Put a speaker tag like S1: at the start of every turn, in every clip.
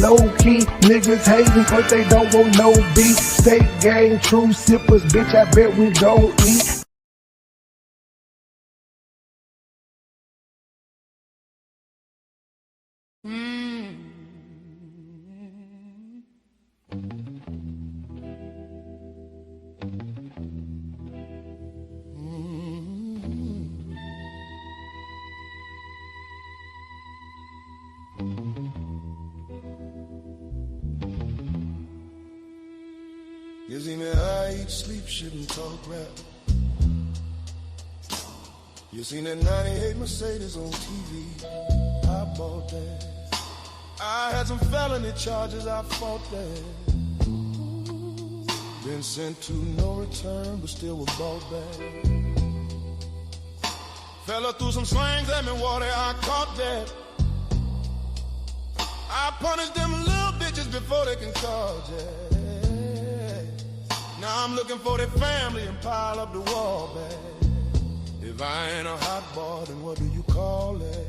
S1: Low key, niggas hating, but they don't want no beef. State gang, true sippers, bitch, I bet we don't eat.
S2: You see me, I eat, sleep, shit, and talk rap. You seen that 98 Mercedes on TV, I bought that. I had some felony charges, I fought that. Been sent to no return, but still was bought back. Fella threw some slangs at me, water, I caught that. I punished them little bitches before they can charge that. Now I'm looking for their family and pile up the wall back. If I ain't a hot bar, then what do you call it?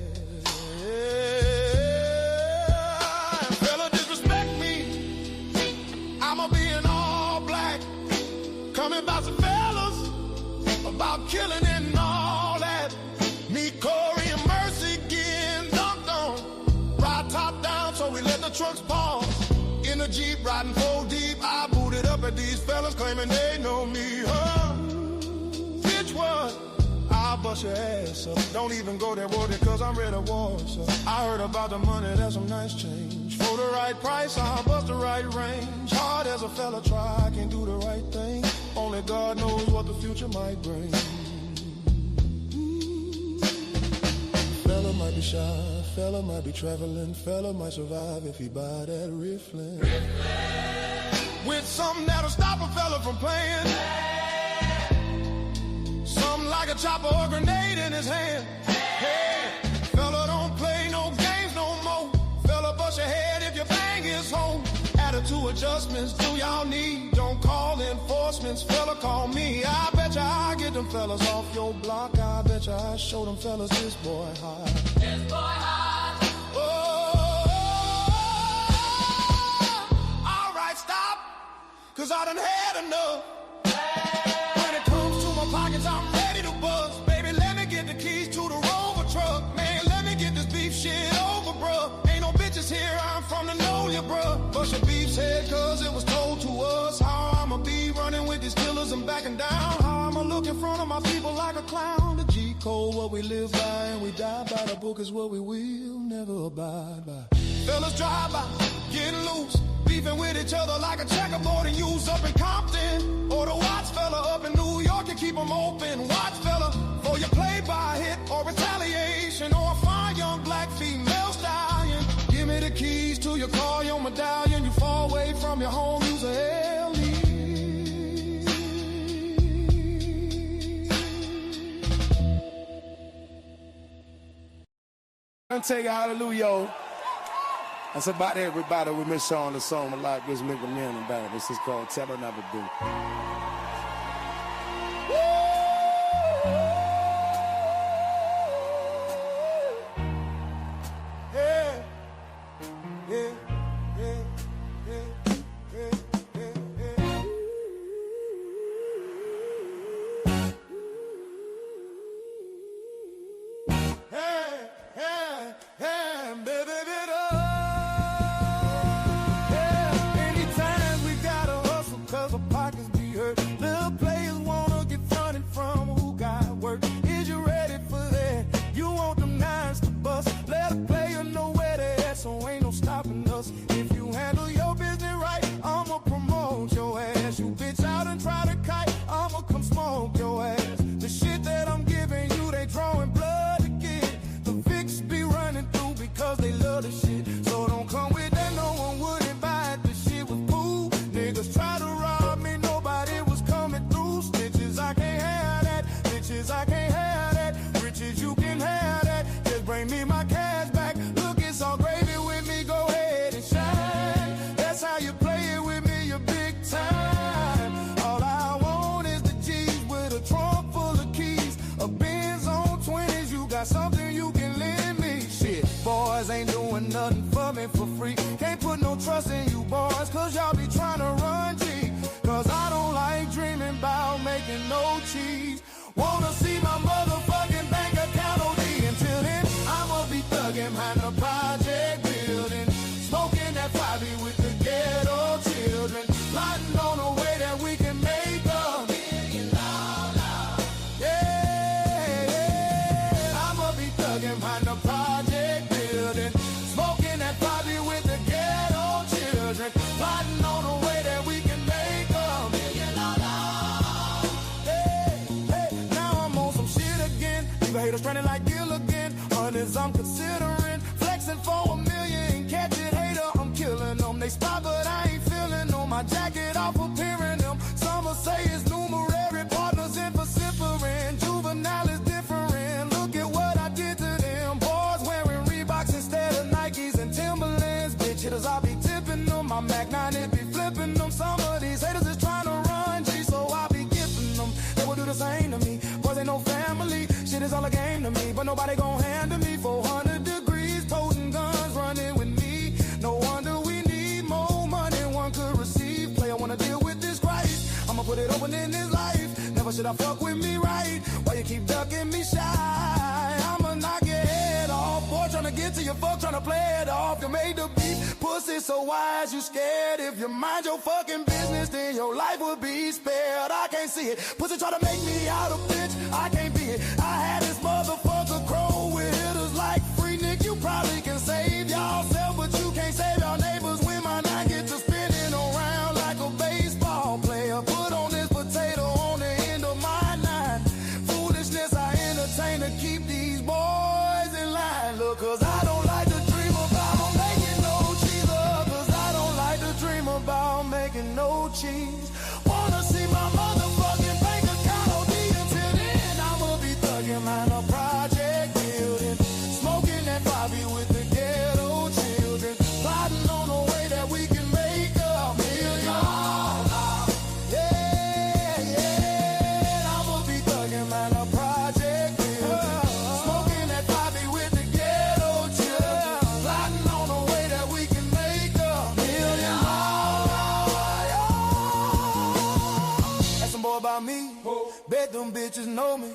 S2: Fella disrespect me, I'ma be in all black. Coming by some fellas about killing and all that. Me, Corey, and Mercy getting dunked on. Ride top down, so we let the trucks pause. In a Jeep, riding 4 deep, I booted up at these fellas claiming they know me. Huh? Bitch, what? I'll bust your ass up. Don't even go there, Woody, cause I'm ready to war. So I heard about the money, that's some nice change. For the right price, I'll bust the right range. Hard as a fella try, I can do the right thing. Only God knows what the future might bring. Fella might be shy, fella might be traveling, fella might survive if he buy that rifflin'. With something that'll stop a fella from playing. Something like a chopper or a grenade in his hand. Hey, fella don't play no games no more. Fella bust your head if your bang is home. Attitude adjustments do y'all need. Don't call enforcements, fella call me. I bet ya I get them fellas off your block. I bet ya I show them fellas this boy hot. This boy hot. Oh, alright, stop. Cause I done had enough. When it comes to my pockets, I'm ready to buzz. Baby, let me get the keys to the Rover truck. Man, let me get this beef shit over, bruh. Ain't no bitches here, I'm from the know ya, bruh. Bust your beef's head, cause it was told to us. How I'ma be running with these killers and backing down. How I'ma look in front of my people like a clown. The G code, what we live by, and we die by. The book is what we will never abide by. Fellas drive by, getting loose. Beefing with each other like a checkerboard and use up in Compton. Or the Watts fella up in New York and keep them open. Watch fella, for your play-by hit or retaliation. Or a fine young black female stallion. Give me the keys to your car, your medallion. You fall away from your home, use a LE.
S1: I'm taking hallelujah. That's about everybody. We miss on the song a lot. Just make a man about it. This is called Tell Her Never Do.
S2: nothing for me for free. Can't put no trust in you boys, cause y'all be trying to run G. Cause I don't like dreaming about making no cheese. Wanna see my motherfucking bank account OD. Until then, I'ma be thugging behind the project building, smoking that 5 with the ghetto children, plotting on a way that we can make $1 million. Yeah, I'ma be thugging behind the project building, smoking that 5 with the ghetto children, plotting on a way that we can make $1 million. Hey, now I'm on some shit again. Leave a hater stranded like Gilligan. Hundreds I'm considering, flexing for $1 million. Catch it, hater, I'm killing them. They spot, but I ain't feeling them. My jacket off appearing them. Some will say it's numerary, partners in vocifering. Juvenile is different. Look at what I did to them. Boys wearing Reeboks instead of Nikes and Timberlands. Bitch hitters, I be tipping them. My Mac 9, it be flipping them. Some of these haters is trying to run G, so I be gifting them. They will do the same to me. Boys ain't no family. Shit is all a game to me, but nobody gon' handle me. 400 degrees, toting guns, running with me. No wonder we need more money one could receive. Play, I wanna deal with this Christ. I'ma put it open in this life. Never should I fuck with me right. Why you keep ducking me shy? I'ma knock your head off. Boy, tryna get to your fuck, tryna play it off. You made the beat, pussy, so why is you scared? If you mind your fucking business, then your life will be spared. I can't see it. Pussy try to make me out a bitch, I can't be it. I had this motherfucker crow with hitters like Free Nick. You probably can save yourself, but you can't save your neighbors when my 9 get to spinning around like a baseball player. Put on this potato on the end of my 9. Foolishness I entertain to keep these boys in line. Look, cause I don't like to dream about making no cheese. Cause I don't like to dream about making no cheese. Wanna see my motherfucking bank account OD. Until then, I'ma be thugging behind a project building, smoking that 5 with the ghetto children, plotting on a way that we can make $1 million. Yeah, I'ma be thugging behind a project building, smoking that 5 with the ghetto children, plotting on a way that we can make $1 million. Ask some boy about me. Bet them bitches know me.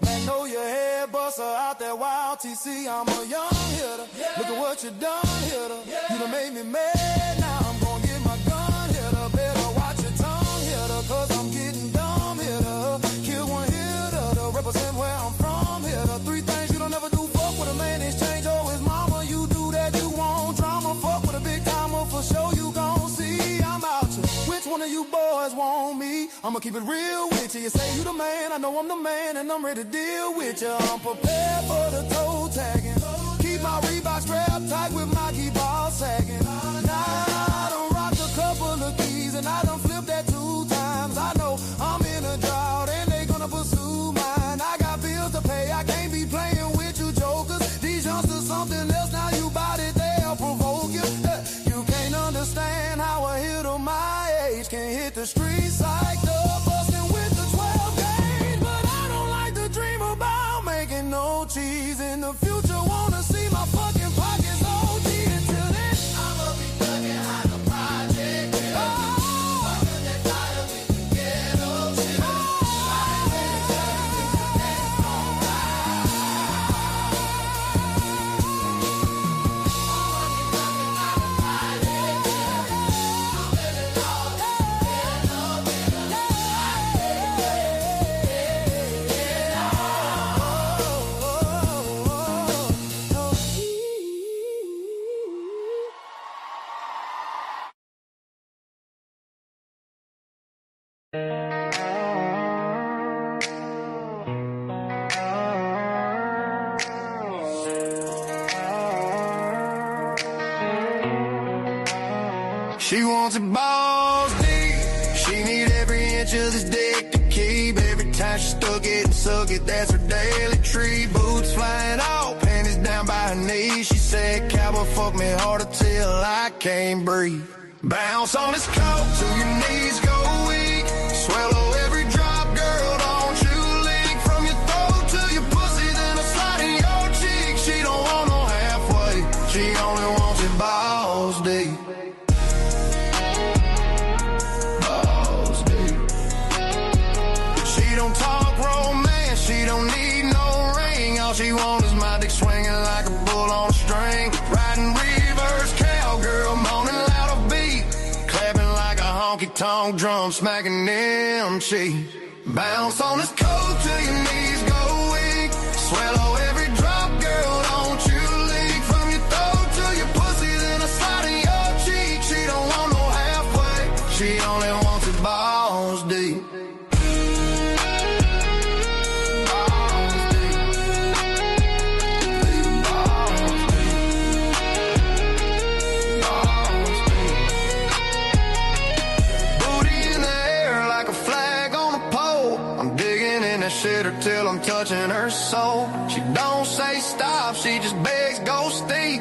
S2: Man, know your head buster out that wild TC. I'm a young hitter. Look at what you done, hitter. You done made me mad. Now I'm gonna get my gun, hitter. Better watch your tongue, hitter. Cause I'm getting dumb, hitter. Kill one hitter to represent where I'm from, hitter. 3 things you don't ever do. Fuck with a man, exchange or his mama. You do that, you want drama. Fuck with a big timer for sure. You gon' see I'm out you. Which one of you boys want me? I'ma keep it real with you. You say you the man, I know I'm the man, and I'm ready to deal with you. I'm prepared for the toe tagging. Keep my Reeboks strapped tight with my key ball sagging. Now I done rocked a couple of keys, and I done flipped that 2 times. I know I'm in a drought, and they gonna pursue mine. I got bills to pay, I can't be playing with you jokers. These youngsters something else, now you bout it, they'll provoke you. You can't understand how a hitter my age can hit the streets like the bustin' with the 12 gauge. But I don't like to dream about making no cheese in the future. Wanna see my fucking pockets OD. Until then, I'ma be thugging behind the project. Fucking that title with the ghetto children. She wants it balls deep. She need every inch of this dick to keep. Every time she stuck it and suck it, that's her daily treat. Boots flying off, panties down by her knees. She said, cowboy, fuck me harder till I can't breathe. Bounce on this coat till your knees go weak. Swallow every drop, girl, don't you leak. From your throat to your pussy, then a slide in your cheek. She don't want no halfway, she only wants balls deep. Balls deep. She don't talk romance, she don't need no ring. All she wants is my dick swinging like a bull on a string. Riding reverse cowgirl, moaning loud a beat. Clapping like a honky-tonk drum, smacking them cheeks. Bounce on this coat till your knees go weak. Swallow every drop, girl, don't you leak. From your throat to your pussy, then I slide in your cheek. She don't want no halfway, she only wants it balls deep. Till I'm touching her soul. She don't say stop, she just begs go steep.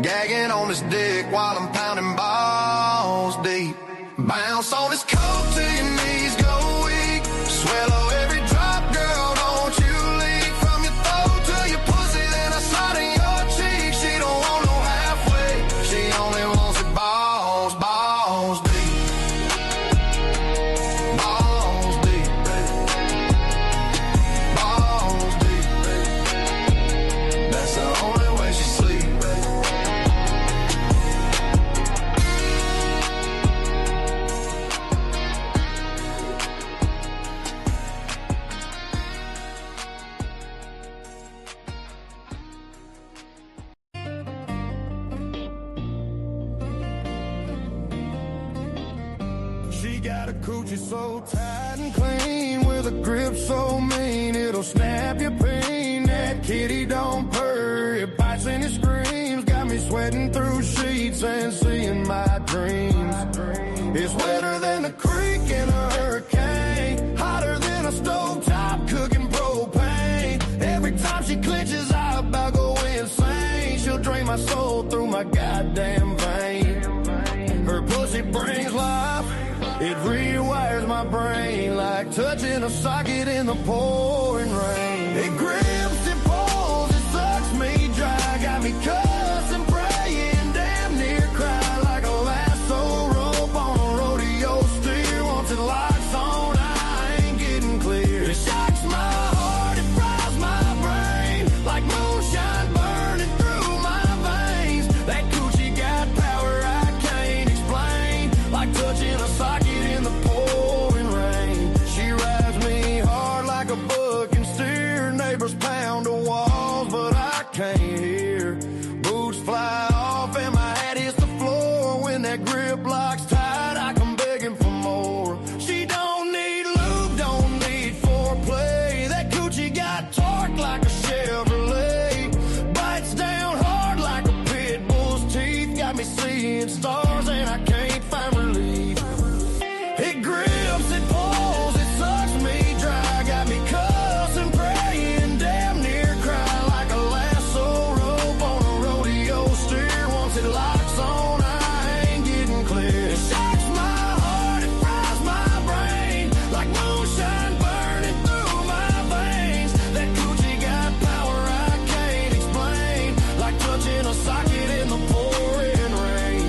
S2: Gagging on this dick while I'm pounding balls deep. Bounce on this coat till your knees go weak. Swallow every drop, girl, don't you leak. From your throat to your pussy, then I slide in your cheek. She don't want no halfway, she only wants it balls, balls deep. Balls deep, baby. Balls deep, baby. That's the only way she sleep, baby. She got a coochie so tight and clean, with a grip so mean it'll snap your pain. That kitty don't purr, it bites and it screams. Got me sweating through sheets and seeing my dreams. It's wetter than a creek in a hurricane, hotter than a stovetop cooking propane. Every time she clenches, I about go insane. She'll drain my soul through my goddamn vein. Her pussy brings life, it rewires my brain like touching a socket in the pouring rain. It grips, it pulls, it sucks me dry. Got me cussing, praying, damn near cry. Like a lasso rope on a rodeo steer. Once it locks on, I ain't getting clear. It shocks my heart, it fries my brain like moonshine burning through my veins. That coochie got power I can't explain, like touching a socket in the pouring rain. She rides me hard like a buck and steer. Neighbors pound the walls, but I can't hear. Boots fly off and my hat hits the floor. When that grip locks tight, I come begging for more. She don't need lube, don't need foreplay. That coochie got torque like a Chevrolet. Bites down hard like a pit bull's teeth. Got me seeing stars and I can't find relief. It grips, it pulls, it sucks me dry. Got me cussing, praying, damn near cry. Like a lasso rope on a rodeo steer. Once it locks on, I ain't getting clear. It shocks my heart, it fries my brain like moonshine burning through my veins. That coochie got power I can't explain, like touching a socket in the pouring rain.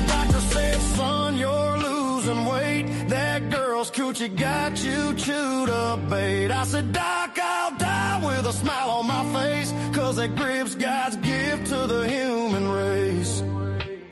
S2: Doctor said, son, you're losing weight. That girl's coochie got you chewed up, bait. I said, Doc, I'll die with a smile on my face, 'cause that grip's God's gift to the human race.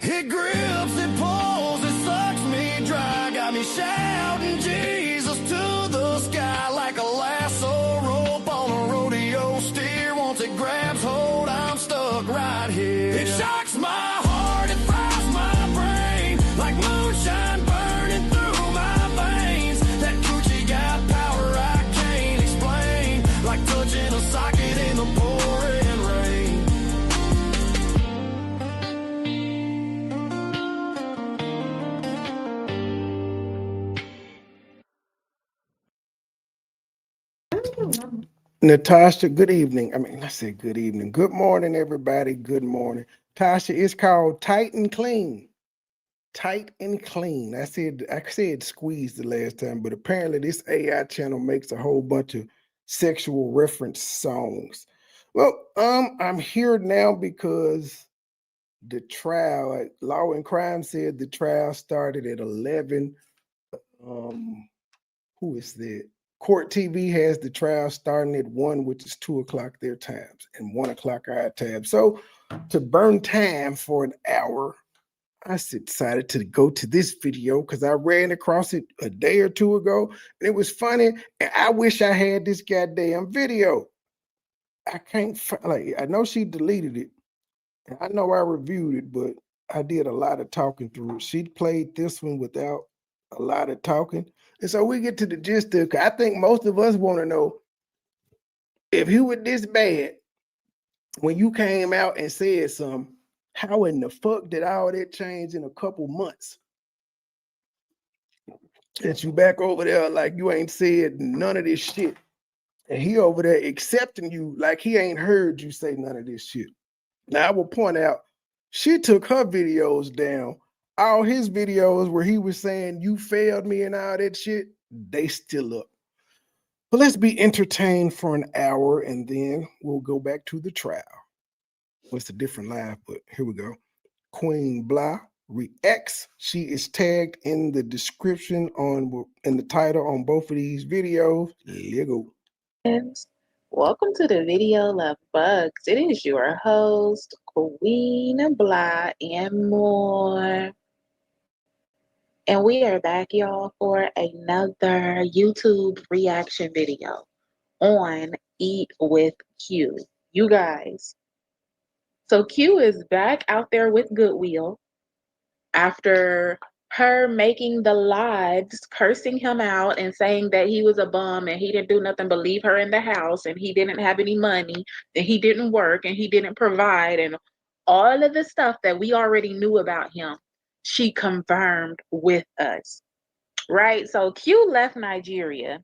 S2: It grips, it pulls, it sucks me dry. Got me shouting Jesus to the sky like a lasso rope on a rodeo steer. Once it grabs hold, I'm stuck right here. It shocks my heart, it fries my brain like moonshine burning through my veins. That coochie got power I can't explain, like touching a socket in the pouring rain.
S1: Natasha, good evening. I said good evening. Good morning, everybody. Good morning. Tasha, it's called Tight and Clean. Tight and Clean. I said squeeze the last time, but apparently this AI channel makes a whole bunch of sexual reference songs. Well, I'm here now because The trial, Law and Crime said the trial started at 11. Who is that? Court TV has the trial starting at 1, which is 2 o'clock their times, and 1 o'clock our time. So to burn time for an hour, I decided to go to this video because I ran across it a day or two ago, and it was funny. And I wish I had this goddamn video. I can't like. I know she deleted it. And I know I reviewed it, but I did a lot of talking through it. She played this one without a lot of talking, and so we get to the gist of. I think most of us want to know if you were this bad when you came out and said something. How in the fuck did all that change in a couple months? That you back over there like you ain't said none of this shit. And he over there accepting you like he ain't heard you say none of this shit. Now I will point out, she took her videos down. All his videos where he was saying you failed me and all that shit, they still up. But let's be entertained for an hour and then we'll go back to the trial. It's a different live, but here we go. Queen Blah reacts. She is tagged in the description in the title on both of these videos. Let's go.
S3: Welcome to the video Love Bugs. It is your host, Queen Blah and more. And we are back, y'all, for another YouTube reaction video on Eat with Q. You guys. So Q is back out there with Goodwill after her making the lives, cursing him out and saying that he was a bum and he didn't do nothing but leave her in the house and he didn't have any money and he didn't work and he didn't provide and all of the stuff that we already knew about him, she confirmed with us, right? So Q left Nigeria.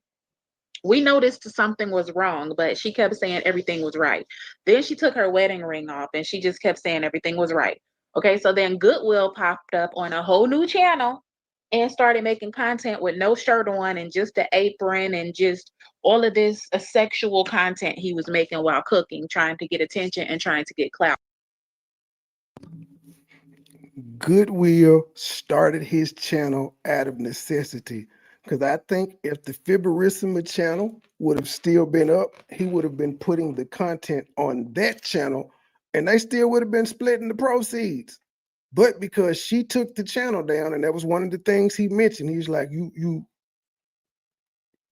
S3: We noticed something was wrong, but she kept saying everything was right. Then she took her wedding ring off and she just kept saying everything was right. Okay, so then Goodwill popped up on a whole new channel and started making content with no shirt on and just the apron and just all of this sexual content he was making while cooking, trying to get attention and trying to get clout.
S1: Goodwill started his channel out of necessity because I think if the Fibrissima channel would have still been up, he would have been putting the content on that channel and they still would have been splitting the proceeds. But because she took the channel down, and that was one of the things he mentioned, he's like,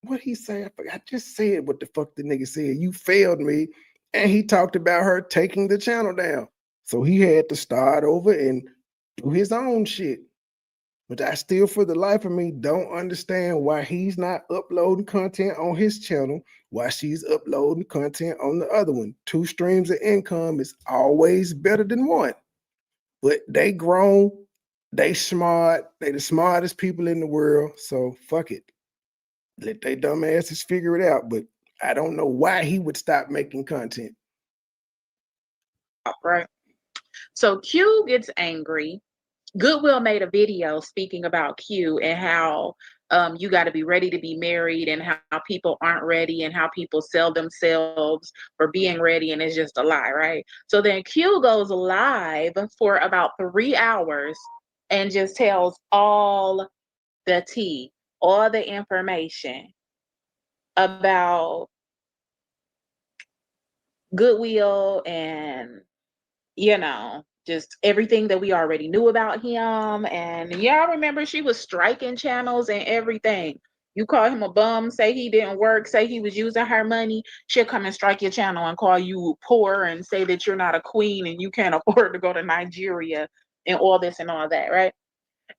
S1: what he say? I just said what the fuck the nigga said. You failed me. And he talked about her taking the channel down. So he had to start over and do his own shit. But I still, for the life of me, don't understand why he's not uploading content on his channel, why she's uploading content on the other one. 2 streams of income is always better than one. But they grown, they smart, they the smartest people in the world. So fuck it. Let they dumb asses figure it out. But I don't know why he would stop making content.
S3: Right. So Q gets angry. Goodwill made a video speaking about Q and how you got to be ready to be married and how people aren't ready and how people sell themselves for being ready, and it's just a lie, right? So then Q goes live for about 3 hours and just tells all the tea, all the information about Goodwill and, just everything that we already knew about him. And yeah, I remember she was striking channels and everything. You call him a bum, say he didn't work, say he was using her money, she'll come and strike your channel and call you poor and say that you're not a queen and you can't afford to go to Nigeria and all this and all that, right?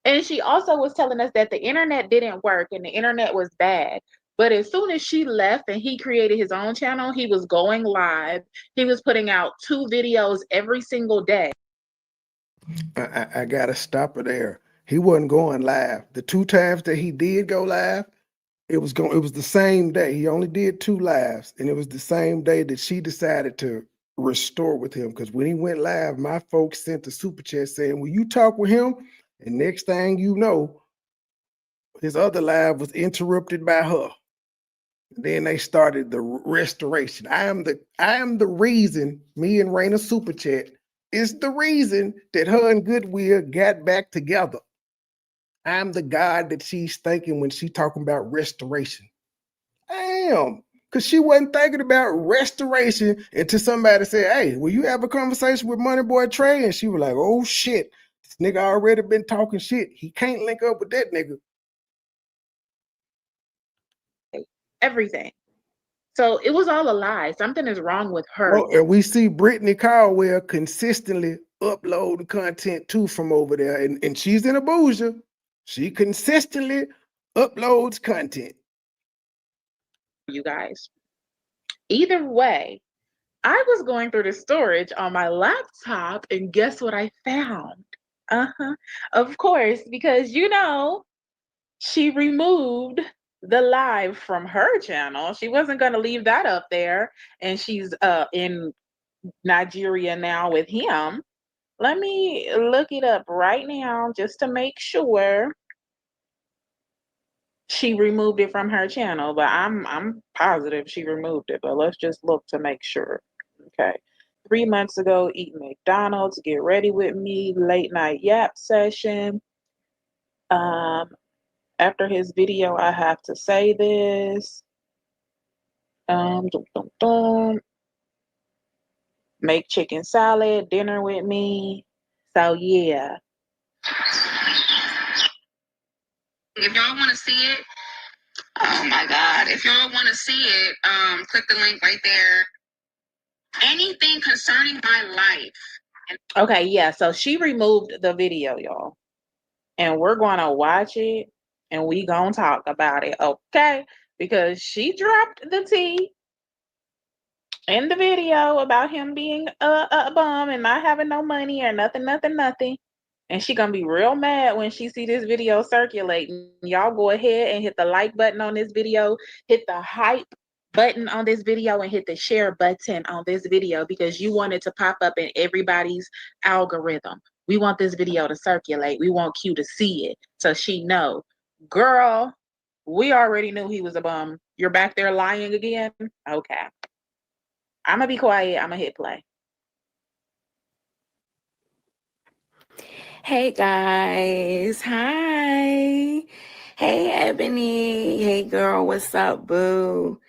S3: And she also was telling us that the internet didn't work and the internet was bad. But as soon as she left and he created his own channel, he was going live. He was putting out 2 videos every single day.
S1: I gotta stop her there. He wasn't going live. The 2 times that he did go live, it was the same day. He only did 2 lives, and it was the same day that she decided to restore with him. Because when he went live, my folks sent a super chat saying, "Will you talk with him?" And next thing you know, his other live was interrupted by her. Then they started the restoration. I am the reason, me and Raina super chat, is the reason that her and Goodwill got back together. I'm the God that she's thinking when she talking about restoration. I am. Because she wasn't thinking about restoration until somebody said, hey, will you have a conversation with MoneyBoy Trey? And she was like, oh shit, this nigga already been talking shit. He can't link up with that nigga.
S3: Everything. So it was all a lie. Something is wrong with her.
S1: Well, and we see Brittany Caldwell consistently uploading content too from over there. And she's in Abuja. She consistently uploads content.
S3: You guys. Either way, I was going through the storage on my laptop, and guess what I found? Of course, because she removed the live from her channel. She wasn't going to leave that up there, and she's in Nigeria now with him. Let me look it up right now just to make sure she removed it from her channel, but I'm positive she removed it, but let's just look to make sure. Okay. 3 months ago, eat McDonald's, get ready with me, late night yap session. After his video, I have to say this. Dum, dum, dum. Make chicken salad, dinner with me. So yeah.
S4: If y'all want to see it, oh my God. If y'all want to see it, click the link right there. Anything concerning my life.
S3: Okay, yeah. So she removed the video, y'all. And we're gonna watch it and we gonna talk about it, okay? Because she dropped the tea in the video about him being a bum and not having no money or nothing. And she gonna be real mad when she see this video circulating. Y'all go ahead and hit the like button on this video, hit the hype button on this video, and hit the share button on this video because you want it to pop up in everybody's algorithm. We want this video to circulate. We want Q to see it so she know, girl, we already knew he was a bum. You're back there lying again? Okay. I'm gonna be quiet. I'm gonna hit play.
S5: Hey guys, hi. Hey Ebony, hey girl, what's up, boo?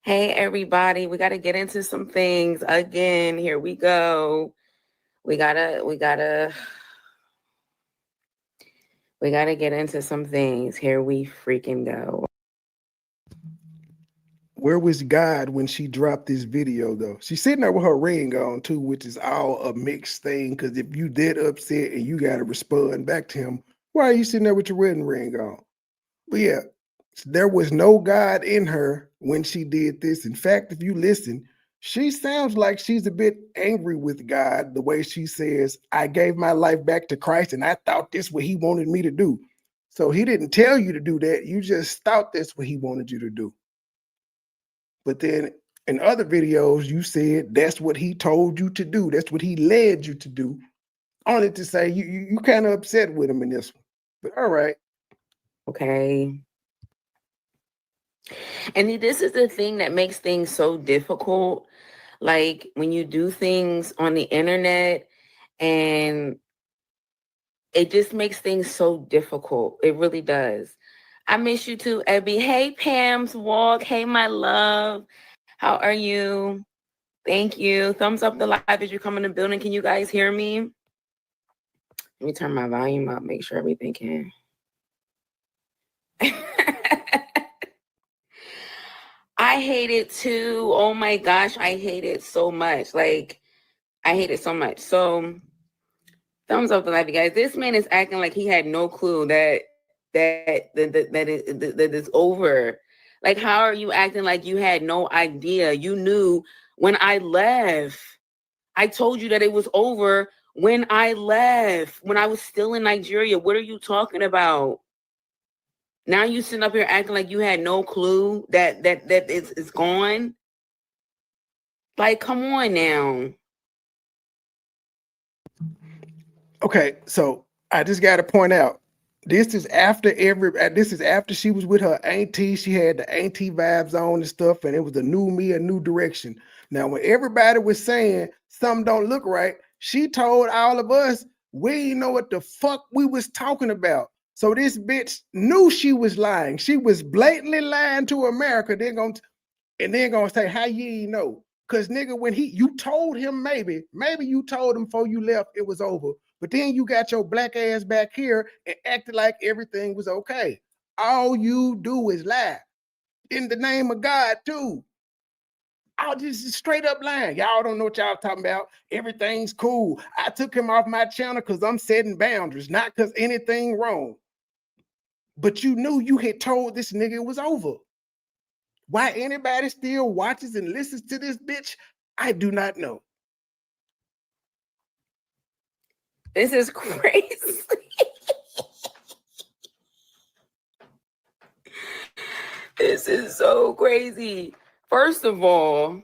S5: Hey everybody, we got to get into some things again. Here we go. We gotta get into some things. Here we freaking go.
S1: Where was God when she dropped this video, though? She's sitting there with her ring on, too, which is all a mixed thing. Because if you that upset and you got to respond back to him, why are you sitting there with your wedding ring on? But yeah, there was no God in her when she did this. In fact, if you listen, she sounds like she's a bit angry with God, the way she says, I gave my life back to Christ and I thought this what he wanted me to do. So he didn't tell you to do that. You just thought that's what he wanted you to do. But then in other videos, you said that's what he told you to do. That's what he led you to do. Only to say you kind of upset with him in this one. But all right.
S5: Okay. And this is the thing that makes things so difficult. Like when you do things on the internet and it just makes things so difficult. It really does. I miss you too, Abby. Hey, Pam's Walk. Hey, my love. How are you? Thank you. Thumbs up the live as you come in the building. Can you guys hear me? Let me turn my volume up, make sure everything can. I hate it too. Oh my gosh, I hate it so much. Like, I hate it so much. So, thumbs up the live, you guys. This man is acting like he had no clue that it's over. Like, how are you acting like you had no idea? You knew when I left. I told you that it was over when I left, when I was still in Nigeria. What are you talking about? Now you sitting up here acting like you had no clue that it's gone. Like, come on now.
S1: Okay, so I just got to point out, this is after she was with her auntie. She had the auntie vibes on and stuff, and it was a new me, a new direction. Now, when everybody was saying something don't look right, she told all of us we didn't know what the fuck we was talking about. So this bitch knew she was lying. She was blatantly lying to America. They're gonna say, how you ain't know? Cause nigga, when you told him maybe you told him before you left it was over. But then you got your black ass back here and acted like everything was okay. All you do is lie. In the name of God, too. I'll just straight up lying. Y'all don't know what y'all talking about. Everything's cool. I took him off my channel because I'm setting boundaries, not because anything wrong. But you knew you had told this nigga it was over. Why anybody still watches and listens to this bitch, I do not know.
S5: This is crazy. This is so crazy. First of all,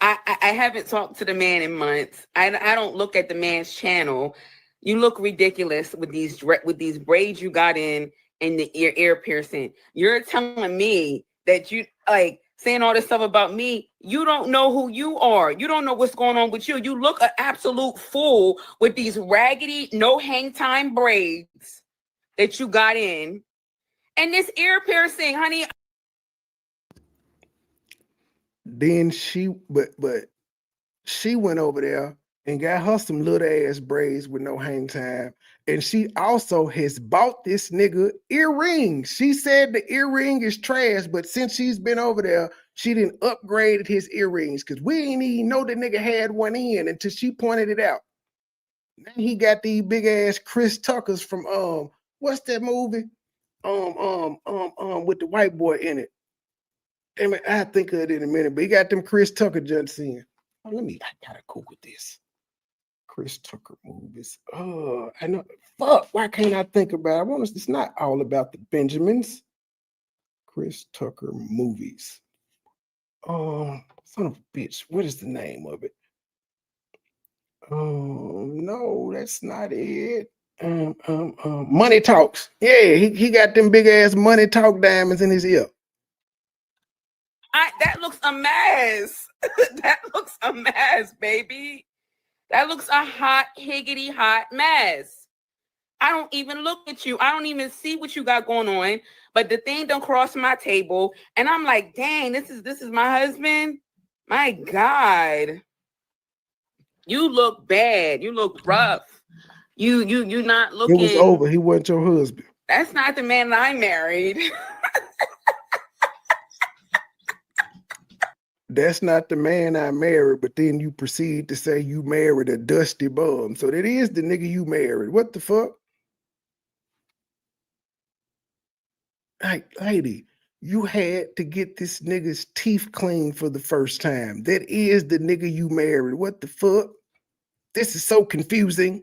S5: I haven't talked to the man in months. I don't look at the man's channel. You look ridiculous with these braids you got in and the ear piercing. You're telling me that you like saying all this stuff about me. You don't know who you are. You don't know what's going on with you. You look an absolute fool with these raggedy, no hang time braids that you got in. And this ear piercing, honey.
S1: Then she went over there and got her some little ass braids with no hang time. And she also has bought this nigga earrings. She said the earring is trash, but since she's been over there, she didn't upgrade his earrings because we didn't even know the nigga had one in until she pointed it out. Now he got these big ass Chris Tuckers from what's that movie? With the white boy in it. Damn it, I think of it in a minute, but he got them Chris Tucker junks in. Oh, I gotta go with this. Chris Tucker movies. Oh, I know. Fuck, why can't I think about it? It's not all about the Benjamins. Chris Tucker movies. Son of a bitch. What is the name of it? No, that's not it. Money Talks. Yeah, he got them big ass Money Talk diamonds in his ear.
S5: That looks a mess. That looks a mess, baby. That looks a hot, higgity hot mess. I don't even look at you. I don't even see what you got going on. But the thing don't cross my table. And I'm like, dang, this is my husband. My God. You look bad. You look rough. You not looking.
S1: It was over. He wasn't your husband.
S5: That's not the man that I married.
S1: That's not the man I married, but then you proceed to say you married a dusty bum. So that is the nigga you married. What the fuck? Hey, lady, you had to get this nigga's teeth clean for the first time. That is the nigga you married. What the fuck? This is so confusing.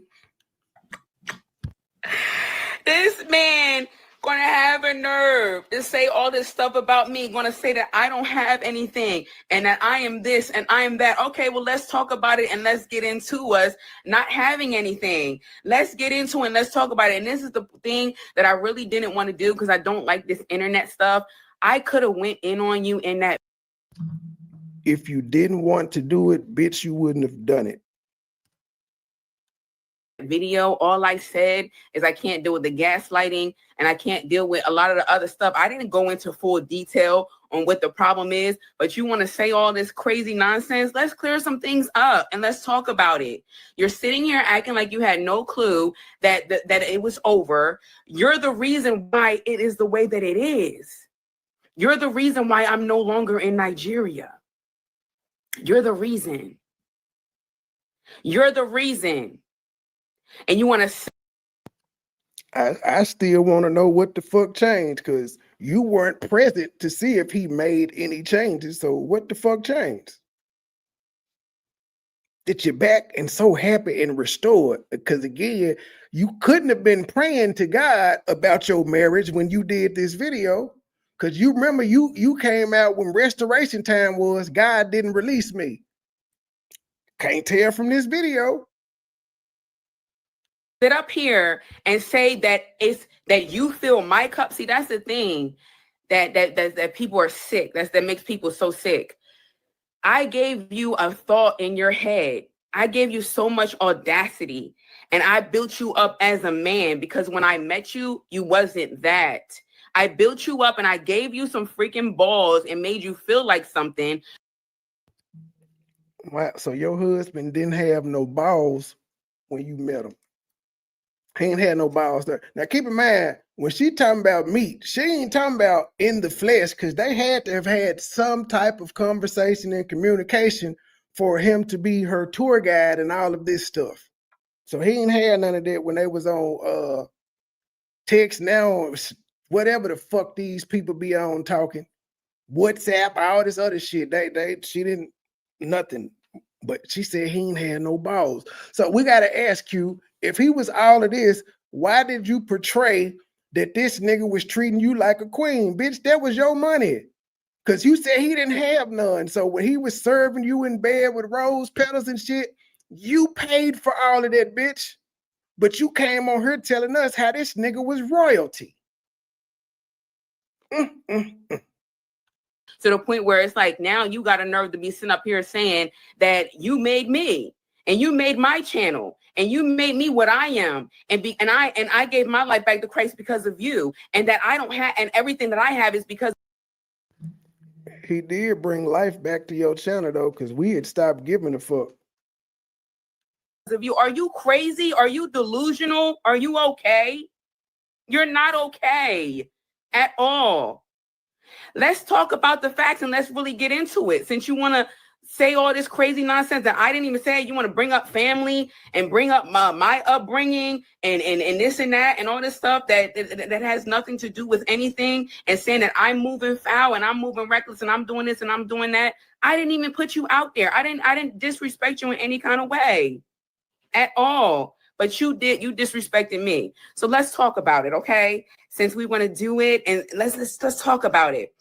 S5: This man gonna have a nerve to say all this stuff about me, gonna say that I don't have anything and that I am this and I am that. Okay, well, let's talk about it and let's get into us not having anything. Let's get into it and let's talk about it. And this is the thing that I really didn't want to do because I don't like this internet stuff. I could have went in on you in that.
S1: If you didn't want to do it, bitch, you wouldn't have done it.
S5: Video, all I said is I can't deal with the gaslighting and I can't deal with a lot of the other stuff. I didn't go into full detail on what the problem is, but you want to say all this crazy nonsense. Let's clear some things up and let's talk about it. You're sitting here acting like you had no clue that it was over. You're the reason why it is the way that it is. You're the reason why I'm no longer in Nigeria. You're the reason. You're the reason. And you want to.
S1: I still want to know what the fuck changed because you weren't present to see if he made any changes. So what the fuck changed? That you're back and so happy and restored? Because again, you couldn't have been praying to God about your marriage when you did this video. Because you remember you came out when restoration time was, God didn't release me. Can't tell from this video.
S5: Sit up here and say that it's that you fill my cup. See, that's the thing that people are sick. That makes people so sick. I gave you a thought in your head. I gave you so much audacity, and I built you up as a man, because when I met you, you wasn't that. I built you up and I gave you some freaking balls and made you feel like something.
S1: Wow. So your husband didn't have no balls when you met him. He ain't had no balls there. Now keep in mind, when she talking about meat, she ain't talking about in the flesh, because they had to have had some type of conversation and communication for him to be her tour guide and all of this stuff. So he ain't had none of that when they was on text now, whatever the fuck these people be on talking, WhatsApp, all this other shit. She didn't nothing. But she said he ain't had no balls. So we gotta ask you, if he was all of this, why did you portray that this nigga was treating you like a queen? Bitch, that was your money. Because you said he didn't have none. So when he was serving you in bed with rose petals and shit, you paid for all of that, bitch. But you came on here telling us how this nigga was royalty.
S5: To the point where it's like, now you got a nerve to be sitting up here saying that you made me and you made my channel and you made me what I am, and I gave my life back to Christ because of you, and that I don't have, and everything that I have is because
S1: he did bring life back to your channel though, because we had stopped giving a fuck
S5: of you. Are you crazy? Are you delusional? Are you okay? You're not okay at all. Let's talk about the facts and let's really get into it. Since you want to say all this crazy nonsense that I didn't even say, you want to bring up family and bring up my upbringing and this and that and all this stuff that has nothing to do with anything, and saying that I'm moving foul and I'm moving reckless and I'm doing this and I'm doing that. I didn't even put you out there. I didn't disrespect you in any kind of way at all. But you did. You disrespected me. So let's talk about it, okay? Since we want to do it, and let's talk about it.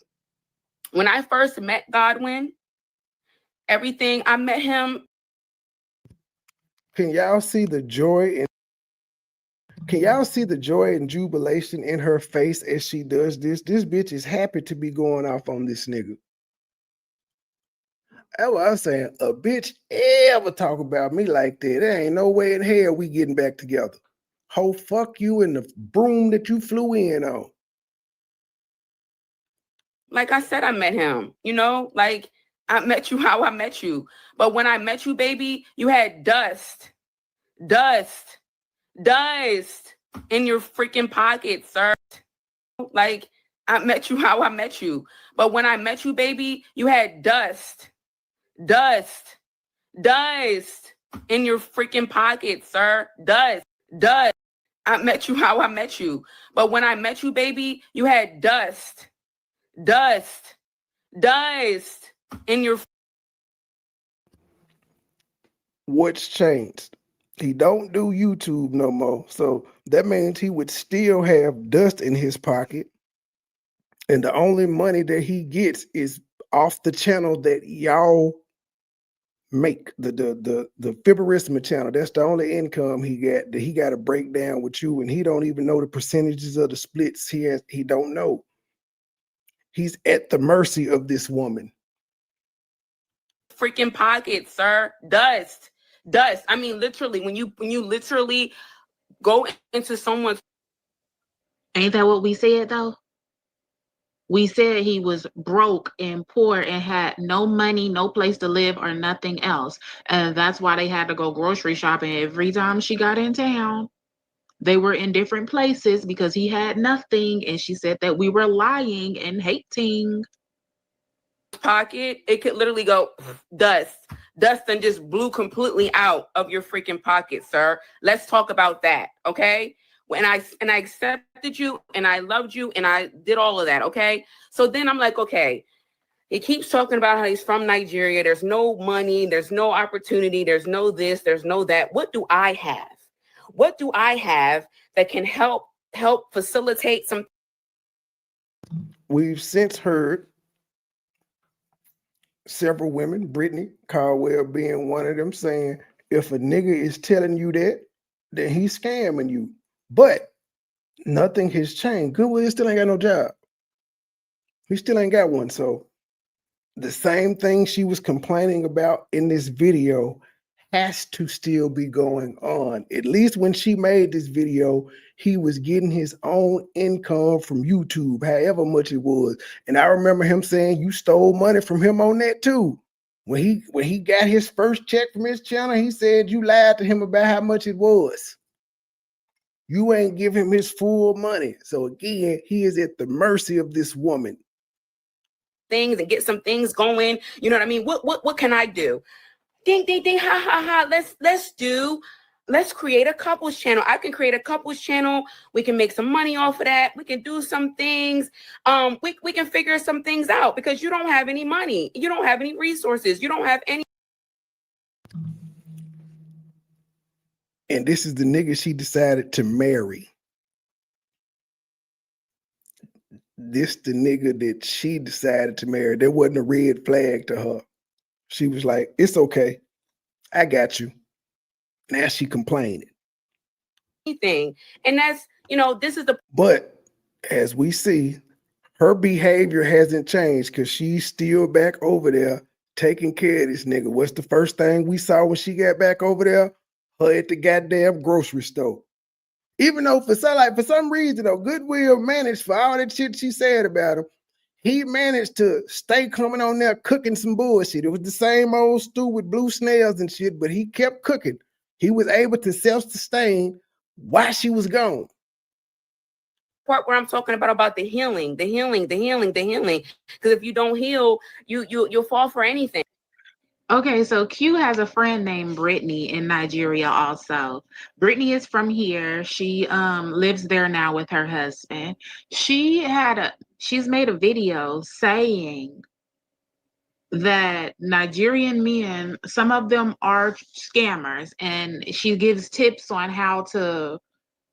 S5: When I first met Godwin, everything, I met him.
S1: Can y'all see the joy and jubilation in her face as she does this? This bitch is happy to be going off on this nigga. That's what I'm saying. A bitch ever talk about me like that, there ain't no way in hell we getting back together. Ho, fuck you and the broom that you flew in on.
S5: Like I said, I met him, like I met you how I met you. But when I met you, baby, you had dust in your freaking pocket, sir. Like I met you how I met you. But when I met you, baby, you had dust in your freaking pocket, sir. Dust. I met you how I met you. But when I met you, baby, you had dust in your.
S1: What's changed? He don't do YouTube no more. So that means he would still have dust in his pocket. And the only money that he gets is off the channel that y'all make, the Fiberisma channel. That's the only income he got, that he got to break down with you. And he don't even know the percentages of the splits. He don't know. He's at the mercy of this woman.
S5: Freaking pocket, sir. Dust. I mean, literally, when you literally go into someone's.
S3: Ain't that what we said though? We said he was broke and poor and had no money, no place to live or nothing else. And that's why they had to go grocery shopping every time she got in town. They were in different places because he had nothing. And she said that we were lying and hating.
S5: Pocket, it could literally go dust and just blew completely out of your freaking pocket, sir. Let's talk about that, okay? When I accepted you and I loved you and I did all of that, okay? So then I'm like, okay, he keeps talking about how he's from Nigeria. There's no money, there's no opportunity, there's no this, there's no that. What do I have? What do I have that can help facilitate some?
S1: We've since heard several women, Brittany Caldwell being one of them, saying if a nigga is telling you that, then he's scamming you. But nothing has changed. Goodwill still ain't got no job. He still ain't got one. So the same thing she was complaining about in this video has to still be going on. At least when she made this video, he was getting his own income from YouTube, however much it was. And I remember him saying you stole money from him on that too. When he got his first check from his channel, he said you lied to him about how much it was. You ain't give him his full money. So again, he is at the mercy of this woman.
S5: Things and get some things going. You know what I mean? What can I do? Ding, ding, ding, ha, ha, ha. Let's create a couples channel. I can create a couples channel. We can make some money off of that. We can do some things. We can figure some things out because you don't have any money. You don't have any resources. You don't have any.
S1: And this is the nigga she decided to marry. This the nigga that she decided to marry. There wasn't a red flag to her. She was like, it's okay. I got you. Now she complaining.
S5: Anything. And that's, you know, this is the.
S1: But as we see, her behavior hasn't changed because she's still back over there taking care of this nigga. What's the first thing we saw when she got back over there? Her at the goddamn grocery store. Even though for some reason, though, Goodwill managed for all that shit she said about him, he managed to stay coming on there cooking some bullshit. It was the same old stew with blue snails and shit, but he kept cooking. He was able to self-sustain while she was gone.
S5: Part where I'm talking about the healing. Because if you don't heal, you'll fall for anything.
S3: Okay, so Q has a friend named Brittany in Nigeria also. Brittany is from here. She lives there now with her husband. She's made a video saying that Nigerian men, some of them are scammers, and she gives tips on how to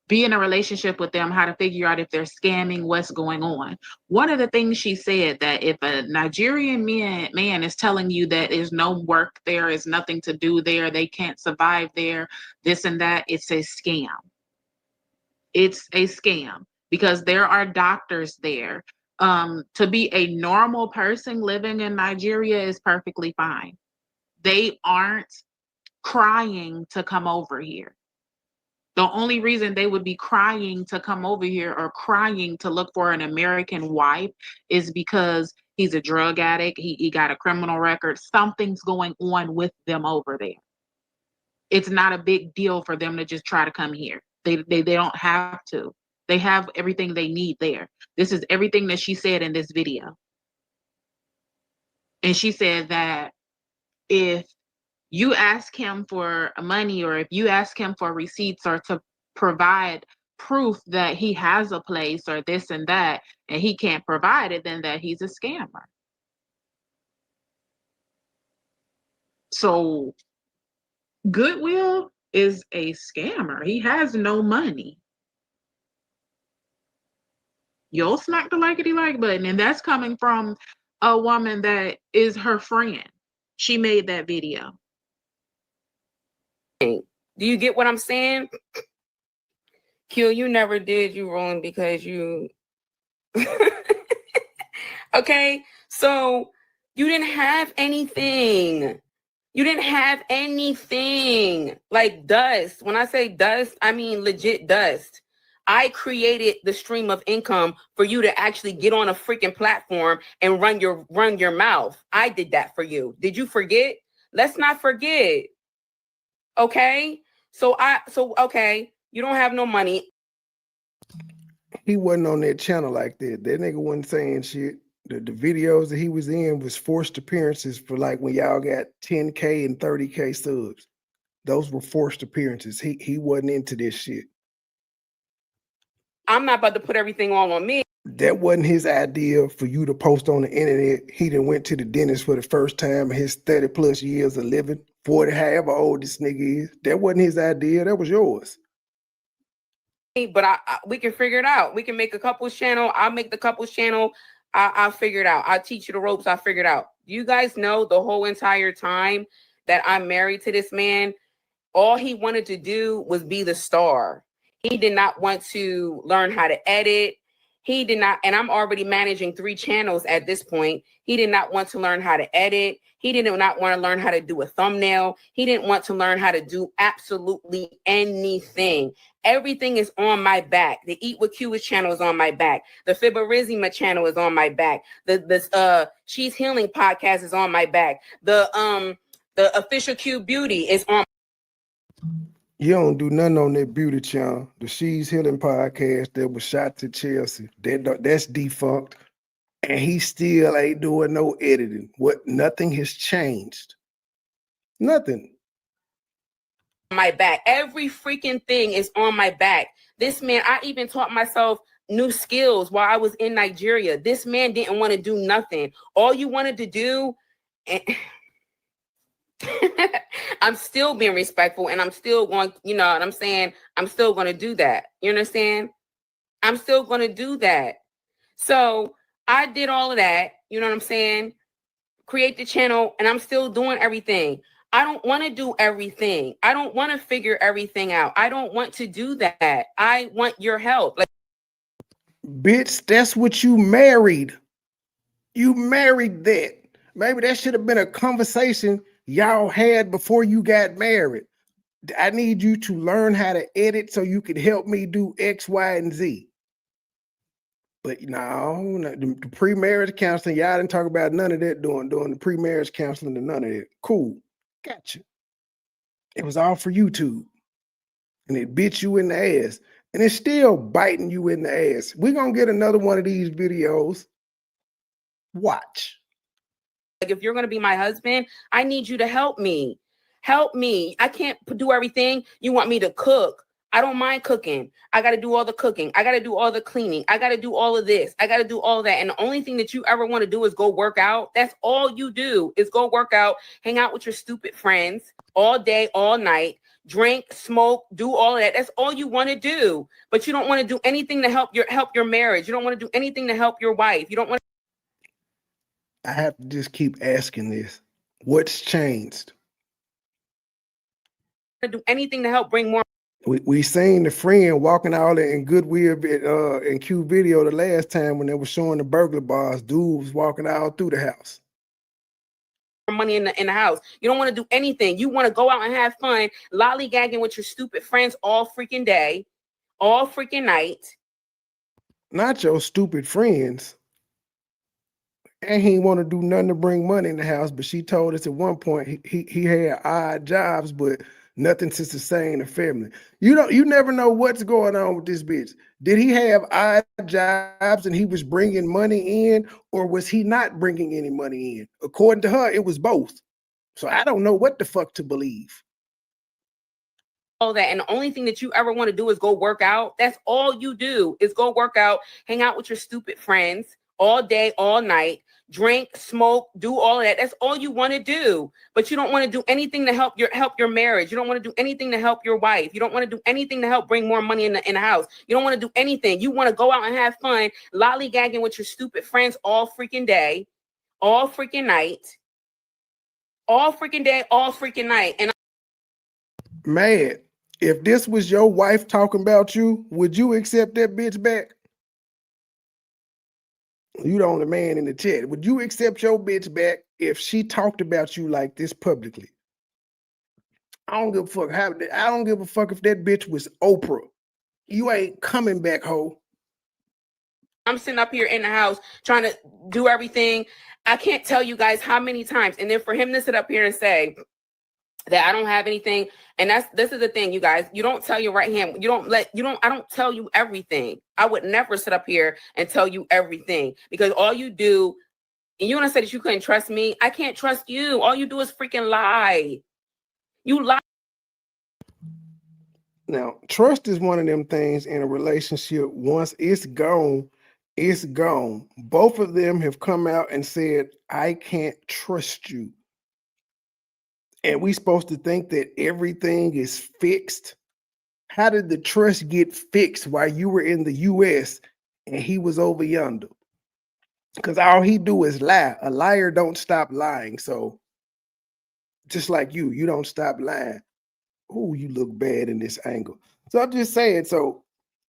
S3: be in a relationship with them, how to figure out if they're scamming, what's going on. One of the things she said, that if a Nigerian man is telling you that there's no work there, is nothing to do there, they can't survive there, this and that, it's a scam. It's a scam because there are doctors there. To be a normal person living in Nigeria is perfectly fine. They aren't crying to come over here. The only reason they would be crying to come over here or crying to look for an American wife is because he's a drug addict, he got a criminal record, something's going on with them over there. It's not a big deal for them to just try to come here. They don't have to. They have everything they need there. This is everything that she said in this video. And she said that if you ask him for money, or if you ask him for receipts or to provide proof that he has a place or this and that, and he can't provide it, then that he's a scammer. So Goodwill is a scammer. He has no money. You'll smack the likety like button. And that's coming from a woman that is her friend. She made that video.
S5: Do you get what I'm saying? Q, you never did you wrong because you okay, so you didn't have anything. You didn't have anything like dust. When I say dust, I mean legit dust. I created the stream of income for you to actually get on a freaking platform and run your mouth. I did that for you. Did you forget? Let's not forget. Okay? So okay, you don't have no money.
S1: He wasn't on that channel like that. That nigga wasn't saying shit. The videos that he was in was forced appearances for like when y'all got 10K and 30K subs. Those were forced appearances. He wasn't into this shit.
S5: I'm not about to put everything all on me.
S1: That wasn't his idea for you to post on the internet. He done went to the dentist for the first time in his 30 plus years of living, 40, however old this nigga is. That wasn't his idea. That was yours.
S5: But we can figure it out. We can make a couples channel. I'll make the couples channel. I'll figure it out. I'll teach you the ropes. I'll figure it out. You guys know the whole entire time that I'm married to this man, all he wanted to do was be the star. He did not want to learn how to edit. He did not, and I'm already managing 3 channels at this point. He did not want to learn how to edit. He did not want to learn how to do a thumbnail. He didn't want to learn how to do absolutely anything. Everything is on my back. The Eat with Q channel is on my back. The Fiberizima channel is on my back. The She's Healing podcast is on my back. The Official Q Beauty is on.
S1: You don't do nothing on that beauty channel. The She's Healing podcast that was shot to Chelsea. That's defunct. And he still ain't doing no editing. Nothing has changed. Nothing.
S5: My back. Every freaking thing is on my back. This man, I even taught myself new skills while I was in Nigeria. This man didn't want to do nothing. All you wanted to do, I'm still being respectful, and I'm still going, you know what I'm saying? I'm still going to do that. You understand? I'm still going to do that. So I did all of that. You know what I'm saying? Create the channel, and I'm still doing everything. I don't want to do everything. I don't want to figure everything out. I don't want to do that. I want your help. Like,
S1: bitch, that's what you married. You married that. Maybe that should have been a conversation y'all had before you got married. I need you to learn how to edit so you can help me do X, Y, and Z. But no, the pre-marriage counseling, y'all didn't talk about none of that doing the pre-marriage counseling and none of that. Cool. Gotcha. It was all for YouTube. And it bit you in the ass. And it's still biting you in the ass. We're going to get another one of these videos. Watch.
S5: if you're going to be my husband, I need you to help me. Help me. I can't do everything. You want me to cook. I don't mind cooking. I got to do all the cooking. I got to do all the cleaning. I got to do all of this. I got to do all that. And the only thing that you ever want to do is go work out. That's all you do is go work out, hang out with your stupid friends all day, all night, drink, smoke, do all of that. That's all you want to do. But you don't want to do anything to help your marriage. You don't want to do anything to help your wife. You don't want
S1: I have to just keep asking this. What's changed?
S5: to do anything to help bring more
S1: We seen the friend walking out in Goodwill in Q video the last time when they were showing the burglar bars. Dude was walking out through the house.
S5: money in the house. You don't want to do anything. You want to go out and have fun, lollygagging with your stupid friends all freaking day, all freaking night.
S1: Not your stupid friends. And he didn't want to do nothing to bring money in the house, but she told us at one point he had odd jobs, but nothing to sustain the family. You never know what's going on with this bitch. Did he have odd jobs and he was bringing money in, or was he not bringing any money in? According to her, it was both. So I don't know what the fuck to believe.
S5: All that, and the only thing that you ever want to do is go work out. That's all you do is go work out, hang out with your stupid friends all day, all night, drink, smoke, do all of that. That's all you want to do. But you don't want to do anything to help your marriage. You don't want to do anything to help your wife. You don't want to do anything to help bring more money in the house. You don't want to do anything. You want to go out and have fun, lollygagging with your stupid friends all freaking day, all freaking night, all freaking day, all freaking night. And
S1: Man, if this was your wife talking about you, would you accept that bitch back? You the only man in the chat. Would you accept your bitch back if she talked about you like this publicly? I don't give a fuck. I don't give a fuck if that bitch was Oprah. You ain't coming back, ho.
S5: I'm sitting up here in the house trying to do everything. I can't tell you guys how many times. And then for him to sit up here and say that I don't have anything. And this is the thing, you guys. You don't tell your right hand. I don't tell you everything. I would never sit up here and tell you everything, because all you do, and you want to say that you couldn't trust me. I can't trust you. All you do is freaking lie. You lie.
S1: Now, trust is one of them things in a relationship. Once it's gone, it's gone. Both of them have come out and said, I can't trust you. And we supposed to think that everything is fixed. How did the trust get fixed while you were in the US and he was over yonder? Because all he do is lie. A liar don't stop lying. So just like you don't stop lying. Oh, you look bad in this angle. So I'm just saying, so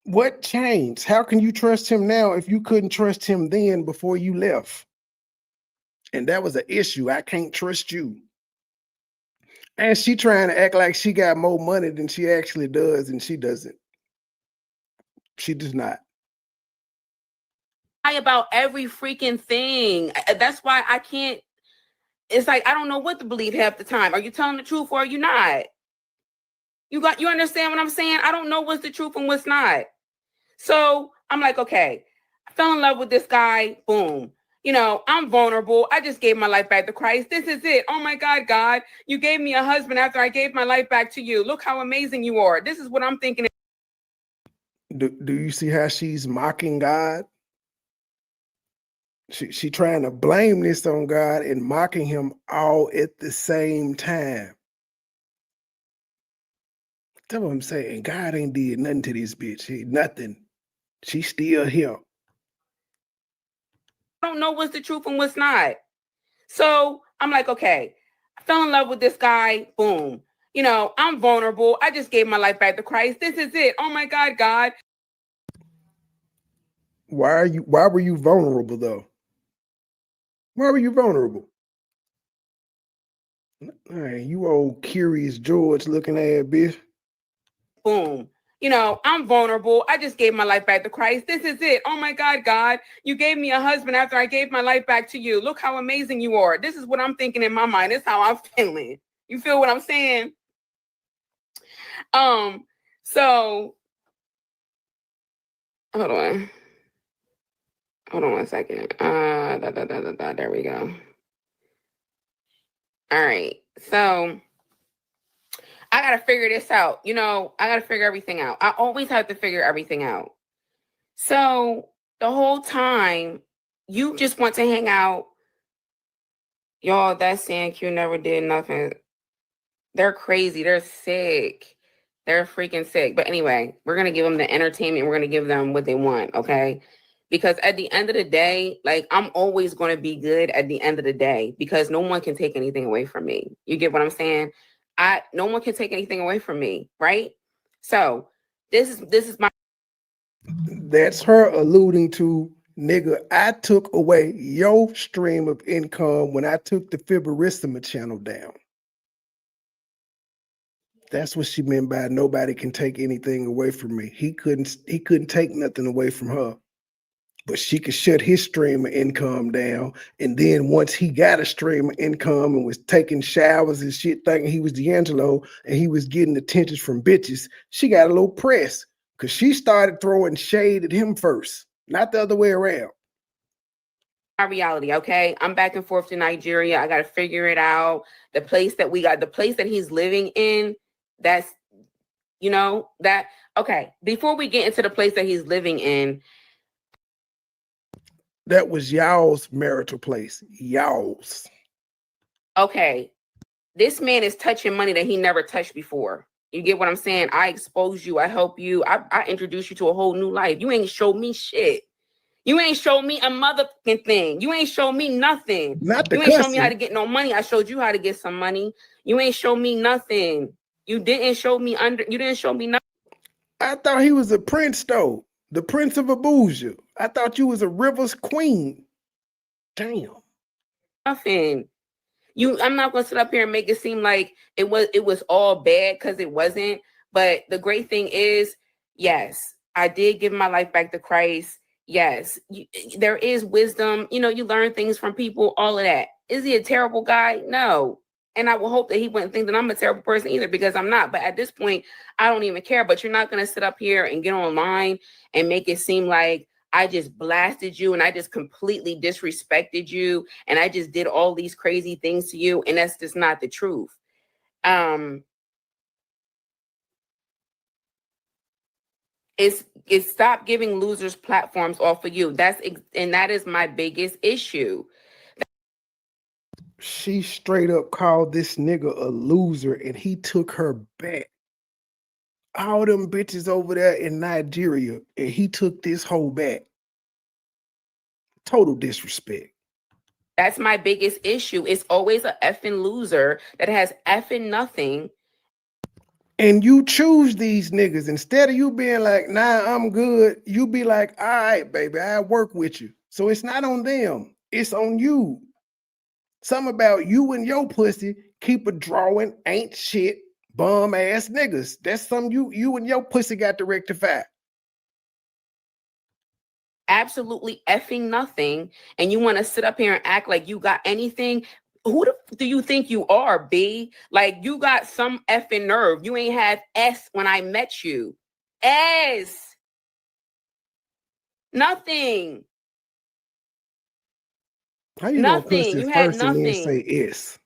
S1: What changed? How can you trust him now if you couldn't trust him then before you left? And that was an issue. I can't trust you. And she trying to act like she got more money than she actually does, and she doesn't. She does not.
S5: About every freaking thing. That's why I can't. It's like I don't know what to believe half the time. Are you telling the truth or are you not? You understand what I'm saying? I don't know what's the truth and what's not. So I'm like, okay, I fell in love with this guy. Boom. You know, I'm vulnerable. I just gave my life back to Christ. This is it. Oh my God, God, you gave me a husband after I gave my life back to you. Look how amazing you are. This is what I'm thinking.
S1: Do you see how she's mocking God? She trying to blame this on God and mocking him all at the same time. That's what I'm saying. God ain't did nothing to this bitch. Nothing. She's still here.
S5: I don't know what's the truth and what's not. So I'm like, okay, I fell in love with this guy. Boom. You know, I'm vulnerable. I just gave my life back to Christ. This is it. Oh my God, God.
S1: Why were you vulnerable though? Why were you vulnerable? Hey, you old Curious George looking at bitch.
S5: Boom. You know, I'm vulnerable. I just gave my life back to Christ. This is it. Oh my God, God, you gave me a husband after I gave my life back to you. Look how amazing you are. This is what I'm thinking in my mind. This is how I'm feeling. You feel what I'm saying? So hold on. Hold on one second. There we go. All right. So I got to figure this out. You know, I got to figure everything out. I always have to figure everything out. So the whole time you just want to hang out. Y'all, that CNQ never did nothing. They're crazy. They're sick. They're freaking sick. But anyway, we're going to give them the entertainment. We're going to give them what they want. Okay. Because at the end of the day, like I'm always going to be good at the end of the day because no one can take anything away from me. You get what I'm saying? No one can take anything away from me, right? So this is my.
S1: That's her alluding to, nigga, I took away your stream of income when I took the Fibrissima channel down. That's what she meant by nobody can take anything away from me. He couldn't take nothing away from her. But she could shut his stream of income down. And then once he got a stream of income and was taking showers and shit, thinking he was D'Angelo and he was getting attention from bitches, she got a little press because she started throwing shade at him first, not the other way around.
S5: My reality, okay? I'm back and forth to Nigeria. I got to figure it out. The place that he's living in, that's, you know, that, okay. Before we get into the place that he's living in,
S1: that was y'all's marital place. Y'all's.
S5: Okay. This man is touching money that he never touched before. You get what I'm saying? I expose you. I help you. I introduce you to a whole new life. You ain't show me shit. You ain't show me a motherfucking thing. You ain't show me nothing.
S1: Not the
S5: You ain't show
S1: cussing.
S5: me how to get no money. I showed you how to get some money. You ain't show me nothing. You didn't show me nothing.
S1: I thought he was a prince though. The Prince of Abuja. I thought you was a Rivers queen. Damn.
S5: Nothing. I'm not gonna sit up here and make it seem like it was all bad because it wasn't. But the great thing is, yes, I did give my life back to Christ. Yes, there is wisdom. You know, you learn things from people, all of that. Is he a terrible guy? No. And I will hope that he wouldn't think that I'm a terrible person either, because I'm not. But at this point, I don't even care. But you're not going to sit up here and get online and make it seem like I just blasted you and I just completely disrespected you and I just did all these crazy things to you. And that's just not the truth. It's stop giving losers platforms off of you. That is my biggest issue.
S1: She straight up called this nigga a loser and he took her back. All them bitches over there in Nigeria and he took this hoe back. Total disrespect.
S5: That's my biggest issue. It's always a effing loser that has effing nothing.
S1: And you choose these niggas instead of you being like, nah, I'm good. You be like, all right, baby, I work with you. So it's not on them, it's on you. Something about you and your pussy keep a drawing, ain't shit, bum ass niggas. That's something you and your pussy got to rectify.
S5: Absolutely effing nothing, and you want to sit up here and act like you got anything. Who the f- do you think you are, B? Like, you got some effing nerve. You ain't have S when I met you. S. Nothing.
S1: How you gonna
S5: Nothing.
S1: pussy
S5: You had
S1: first and then
S5: nothing.
S1: say it's?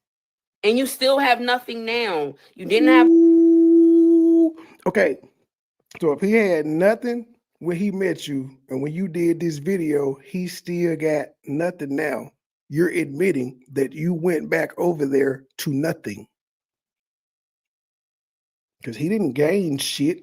S5: And you still have nothing now. You didn't have.
S1: Ooh. Okay, so if he had nothing when he met you and when you did this video, he still got nothing now. You're admitting that you went back over there to nothing. Because he didn't gain shit.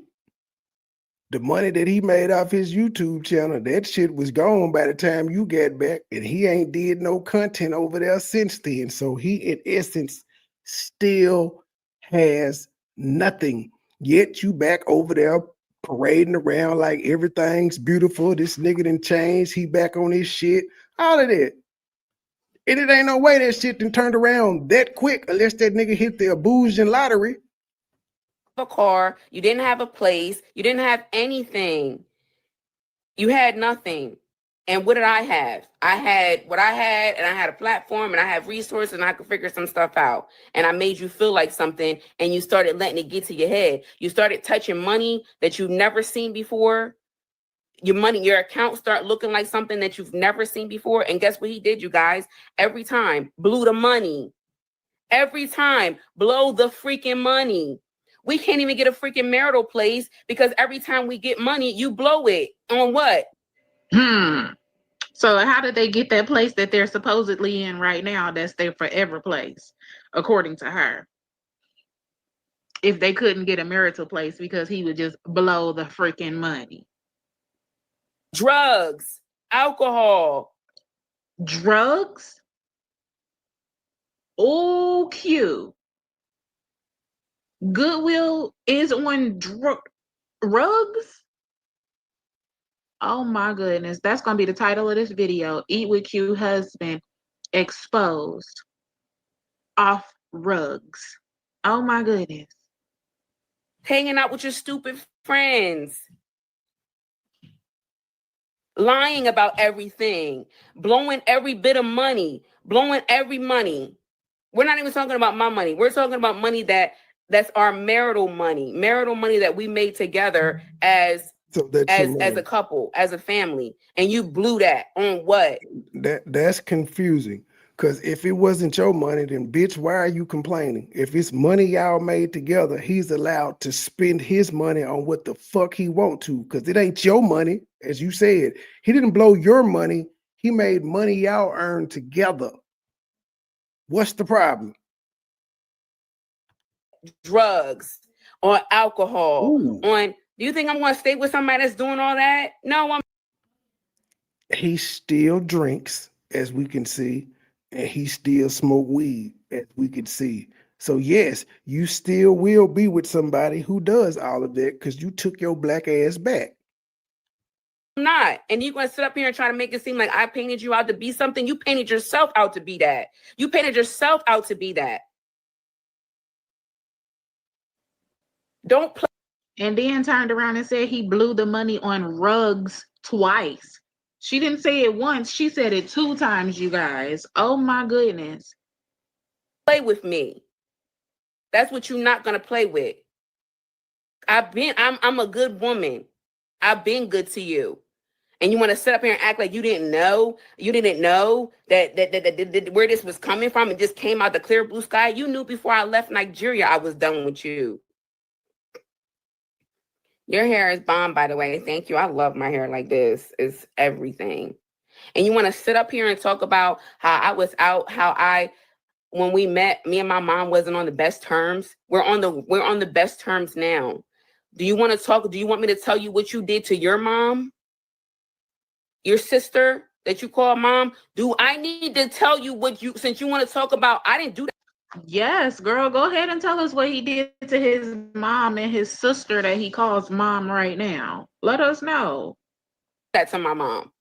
S1: The money that he made off his YouTube channel, that shit was gone by the time you got back, and he ain't did no content over there since then. So he, in essence, still has nothing. Yet you back over there parading around like everything's beautiful. This nigga done changed. He back on his shit. All of that. And it ain't no way that shit done turned around that quick unless that nigga hit the Abusian lottery.
S5: A car, you didn't have a place, you didn't have anything. You had nothing. And what did I have? I had what I had, and I had a platform, and I have resources, and I could figure some stuff out. And I made you feel like something, and you started letting it get to your head. You started touching money that you've never seen before. Your money, your account start looking like something that you've never seen before. And guess what he did, you guys? Every time, blew the money. Every time, blow the freaking money. We can't even get a freaking marital place because every time we get money, you blow it. On what?
S3: So how did they get that place that they're supposedly in right now? That's their forever place, according to her. If they couldn't get a marital place because he would just blow the freaking money.
S5: Drugs, alcohol.
S3: Drugs? Oh, Q. Goodwill is on drugs? Oh my goodness. That's going to be the title of this video. Eat with Q husband exposed off rugs. Oh my goodness.
S5: Hanging out with your stupid friends. Lying about everything. Blowing every bit of money. Blowing every money. We're not even talking about my money. We're talking about money that's our marital money that we made together as a couple, as a family. And you blew that on what?
S1: That's confusing. Because if it wasn't your money, then bitch, why are you complaining? If it's money y'all made together, he's allowed to spend his money on what the fuck he want to. Because it ain't your money, as you said. He didn't blow your money. He made money y'all earned together. What's the problem?
S5: Drugs, on alcohol,
S1: Ooh.
S5: on. Do you think I'm going to stay with somebody that's doing all that? No,
S1: He still drinks, as we can see, and he still smoke weed, as we can see. So yes, you still will be with somebody who does all of that because you took your black ass back.
S5: I'm not. And you're going to sit up here and try to make it seem like I painted you out to be something. You painted yourself out to be that. You painted yourself out to be that. Don't play.
S3: And then turned around and said he blew the money on rugs twice. She didn't say it once. She said it 2 times, you guys. Oh my goodness.
S5: Play with me. That's what you're not going to play with. I'm a good woman. I've been good to you. And you want to sit up here and act like you didn't know that where this was coming from and just came out the clear blue sky. You knew before I left Nigeria I was done with you. Your hair is bomb, by the way. Thank you. I love my hair like this. It's everything. And you want to sit up here and talk about how I was out, when we met, me and my mom wasn't on the best terms. We're on the best terms now. Do you want to talk? Do you want me to tell you what you did to your mom? Your sister that you call mom? Do I need to tell you since you want to talk about, I didn't do that.
S3: Yes, girl, go ahead and tell us what he did to his mom and his sister that he calls mom right now. Let us know.
S5: That to my mom.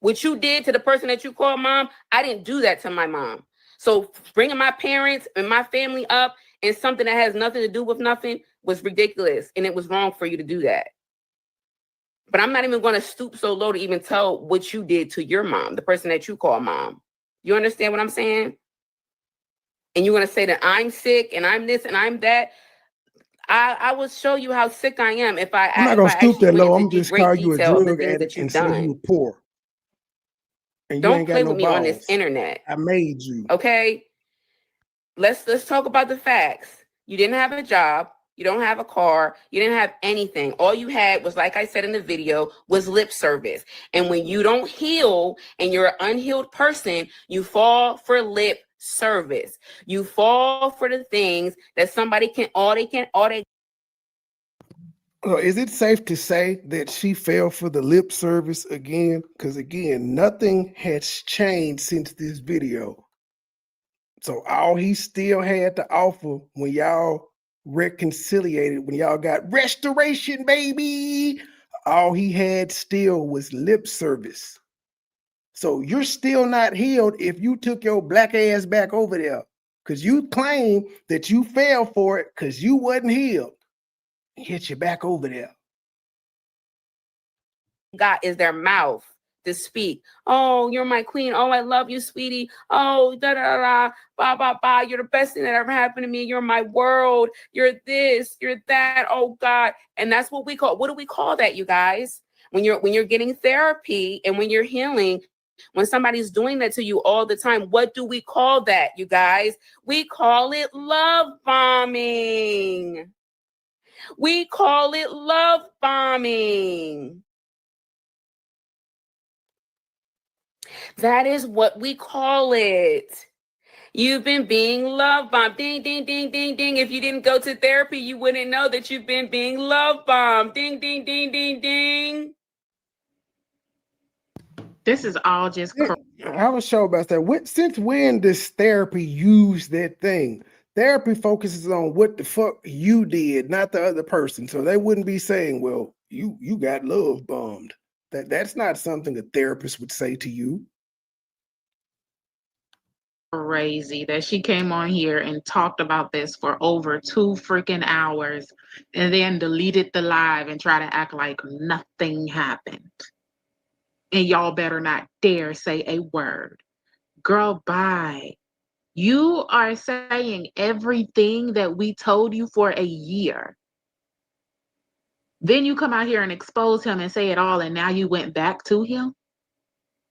S5: What you did to the person that you call mom, I didn't do that to my mom. So bringing my parents and my family up in something that has nothing to do with nothing was ridiculous, and it was wrong for you to do that. But I'm not even going to stoop so low to even tell what you did to your mom, the person that you call mom. You understand what I'm saying? And you're going to say that I'm sick and I'm this and I'm that. I will show you how sick I am if
S1: I'm not gonna stoop
S5: actually
S1: that
S5: went
S1: low.
S5: into
S1: I'm just
S5: great
S1: call you a
S5: detail of the
S1: drug
S5: things that
S1: addict
S5: you've
S1: and say you
S5: done.
S1: were poor and you
S5: Don't
S1: ain't got
S5: play
S1: no
S5: with me on this
S1: balls.
S5: internet.
S1: I made you.
S5: Okay? Let's talk about the facts. You didn't have a job. You don't have a car. You didn't have anything. All you had was, like I said in the video, was lip service. And when you don't heal and you're an unhealed person, you fall for lip service. You fall for the things that somebody can, all they.
S1: So is it safe to say that she fell for the lip service again? Because again, nothing has changed since this video. So all he still had to offer when y'all reconciliated, when y'all got restoration, baby, all he had still was lip service. So you're still not healed if you took your black ass back over there. Because you claim that you fell for it because you wasn't healed. Hit you back over there.
S5: Got is their mouth to speak. Oh, you're my queen. Oh, I love you, sweetie. Oh, da da da, ba ba ba. You're the best thing that ever happened to me. You're my world. You're this. You're that. Oh God. And that's what we call. What do we call that, you guys? When you're getting therapy and when you're healing, when somebody's doing that to you all the time, what do we call that, you guys? We call it love bombing. We call it love bombing. That is what we call it. You've been being love bombed. Ding, ding, ding, ding, ding. If you didn't go to therapy, you wouldn't know that you've been being love bombed. Ding, ding, ding, ding, ding.
S3: This is all just
S1: I was sure about that. Since when does therapy use that thing? Therapy focuses on what the fuck you did, not the other person. So they wouldn't be saying, "Well, you got love bombed." That's not something a therapist would say to you.
S3: crazy that she came on here and talked about this for over 2 freaking hours and then deleted the live and try to act like nothing happened. And y'all better not dare say a word. Girl, bye. You are saying everything that we told you for a year. Then you come out here and expose him and say it all, and now you went back to him?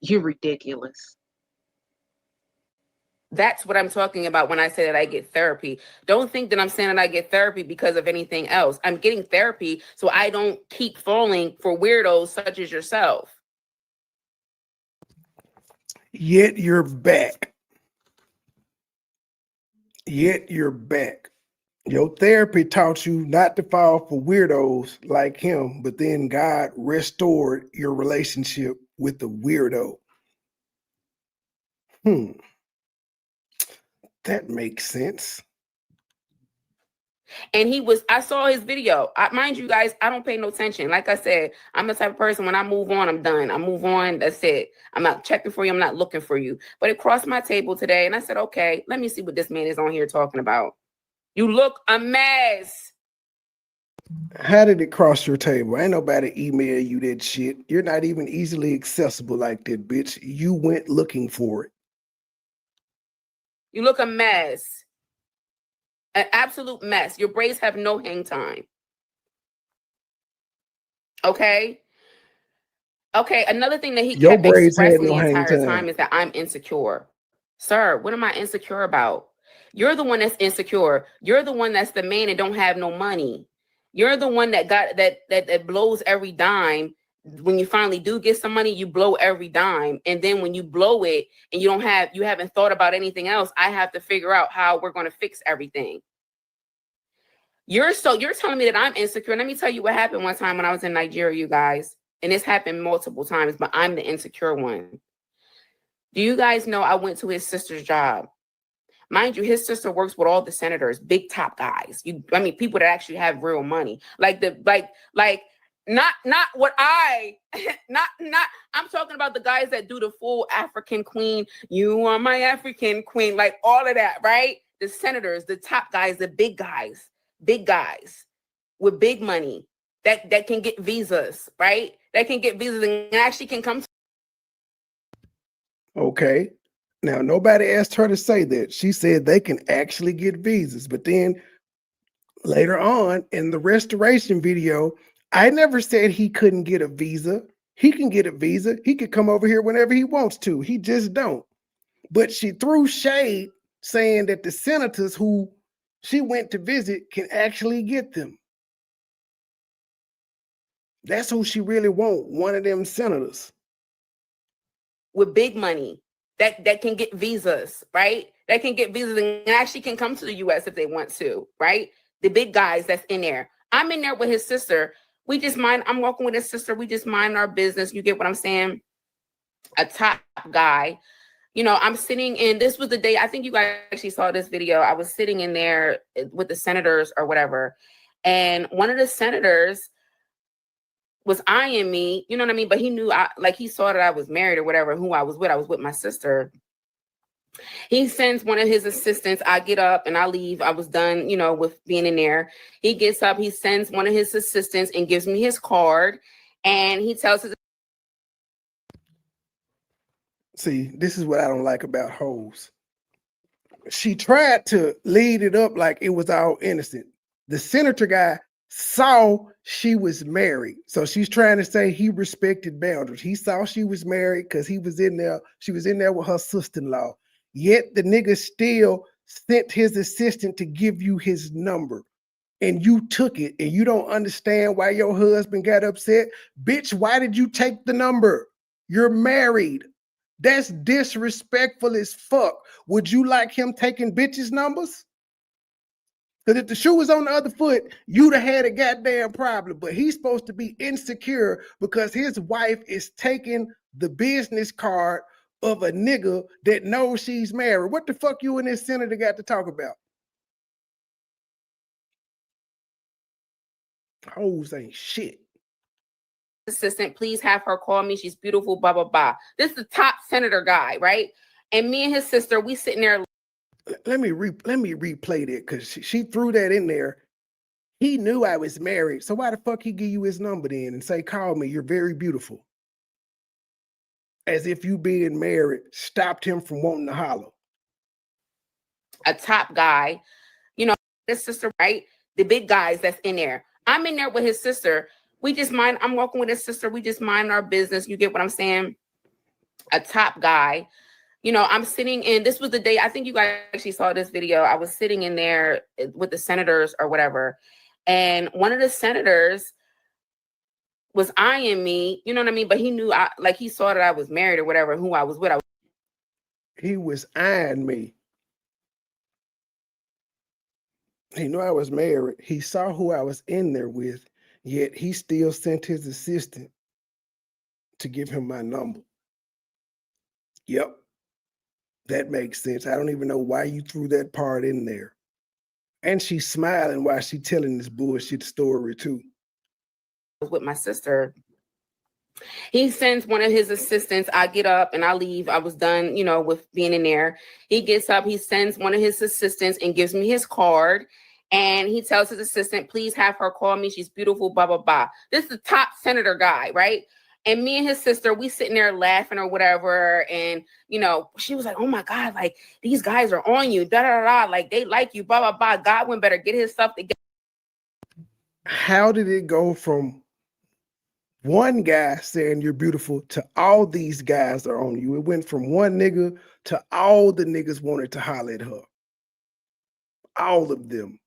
S3: You're ridiculous.
S5: That's what I'm talking about when I say that I get therapy. Don't think that I'm saying that I get therapy because of anything else. I'm getting therapy so I don't keep falling for weirdos such as yourself.
S1: Yet you're back. Yet you're back. Your therapy taught you not to fall for weirdos like him, but then God restored your relationship with the weirdo. That makes sense.
S5: And I saw his video. Mind you guys, I don't pay no attention. Like I said, I'm the type of person, when I move on, I'm done. I move on, that's it. I'm not checking for you, I'm not looking for you. But it crossed my table today and I said, okay, let me see what this man is on here talking about. You look a mess.
S1: How did it cross your table? Ain't nobody email you that shit. You're not even easily accessible like that, bitch. You went looking for it.
S5: You look a mess. An absolute mess. Your braids have no hang time. Okay? Okay, another thing that he
S1: Your
S5: kept
S1: braids had
S5: expressing
S1: no
S5: the
S1: hang
S5: entire
S1: time.
S5: time is that I'm insecure. Sir, what am I insecure about? You're the one that's insecure. You're the one that's the man and don't have no money. You're the one that got that blows every dime. When you finally do get some money, you blow every dime. And then when you blow it and you haven't thought about anything else, I have to figure out how we're going to fix everything. You're telling me that I'm insecure. Let me tell you what happened one time when I was in Nigeria, you guys. And this happened multiple times, but I'm the insecure one. Do you guys know I went to his sister's job? Mind you, his sister works with all the senators, big top guys. People that actually have real money. Not what I'm talking about the guys that do the full African queen. You are my African queen, like all of that, right? The senators, the top guys, the big guys with big money that can get visas, right? That can get visas and actually can come to.
S1: Okay. Now, nobody asked her to say that. She said they can actually get visas. But then later on in the restoration video, I never said he couldn't get a visa. He can get a visa. He could come over here whenever he wants to. He just don't. But she threw shade saying that the senators who she went to visit can actually get them. That's who she really want, one of them senators.
S5: With big money that can get visas, right? That can get visas and actually can come to the US if they want to, right? The big guys that's in there. I'm in there with his sister. I'm walking with his sister. We just mind our business. You get what I'm saying? A top guy. I'm sitting in, this was the day, I think you guys actually saw this video. I was sitting in there with the senators or whatever. And one of the senators was eyeing me, you know what I mean? But he knew, he saw that I was married or whatever, who I was with my sister. He sends one of his assistants. I get up and I leave. I was done, with being in there. He gets up, he sends one of his assistants and gives me his card. And he tells his.
S1: See, this is what I don't like about hoes. She tried to lead it up like it was all innocent. The senator guy saw she was married. So she's trying to say he respected boundaries. He saw she was married because he was in there. She was in there with her sister-in-law. Yet the nigga still sent his assistant to give you his number. And you took it and you don't understand why your husband got upset. Bitch, why did you take the number? You're married. That's disrespectful as fuck. Would you like him taking bitches' numbers? Because if the shoe was on the other foot, you'd have had a goddamn problem. But he's supposed to be insecure because his wife is taking the business card of a nigga that knows she's married. What the fuck you and this senator got to talk about? Hoes ain't shit.
S5: Assistant, please have her call me. She's beautiful, blah, blah, blah. This is the top senator guy, right? And me and his sister, we sitting there.
S1: Let me replay that because she threw that in there. He knew I was married. So why the fuck he give you his number then and say, call me, you're very beautiful? As if you being married stopped him from wanting to holler.
S5: A top guy, his sister, right? The big guys that's in there. I'm in there with his sister. I'm walking with his sister. We just mind our business. You get what I'm saying? A top guy. I'm sitting in, this was the day, I think you guys actually saw this video. I was sitting in there with the senators or whatever. And one of the senators was eyeing me, you know what I mean? But he knew, he saw that I was married or whatever, who I was with.
S1: He was eyeing me. He knew I was married. He saw who I was in there with, yet he still sent his assistant to give him my number. Yep. That makes sense. I don't even know why you threw that part in there. And she's smiling while she's telling this bullshit story too.
S5: With my sister. He sends one of his assistants. I get up and I leave. I was done, with being in there. He gets up, he sends one of his assistants and gives me his card. And he tells his assistant, please have her call me. She's beautiful, blah, blah, blah. This is the top senator guy, right? And me and his sister, we sitting there laughing or whatever. And, she was like, oh my God, like these guys are on you, da, da, da, like they like you, blah, blah, blah. Godwin better get his stuff together.
S1: How did it go from one guy saying you're beautiful to all these guys are on you? It went from one nigga to all the niggas wanted to holler at her. All of them.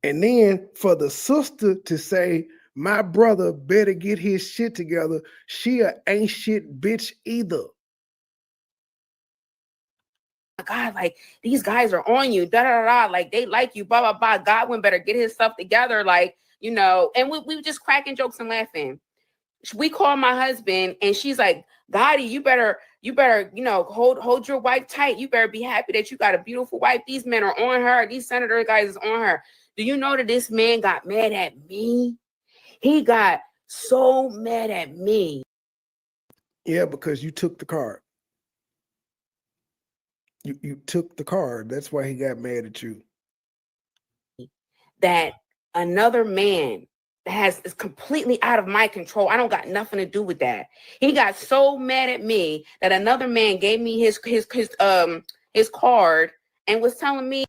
S1: And then for the sister to say, my brother better get his shit together, she a ain't shit bitch either.
S5: God, like these guys are on you, da, da, da, like they like you, blah, blah, blah. Godwin better get his stuff together, and we just cracking jokes and laughing. We call my husband and she's like, Gotti, you better, hold your wife tight. You better be happy that you got a beautiful wife. These men are on her. These senator guys is on her. Do you know that this man got mad at me? He got so mad at me.
S1: Yeah, because you took the card. You took the card. That's why he got mad at you.
S5: That another man is completely out of my control. I don't got nothing to do with that. He got so mad at me that another man gave me his card and was telling me,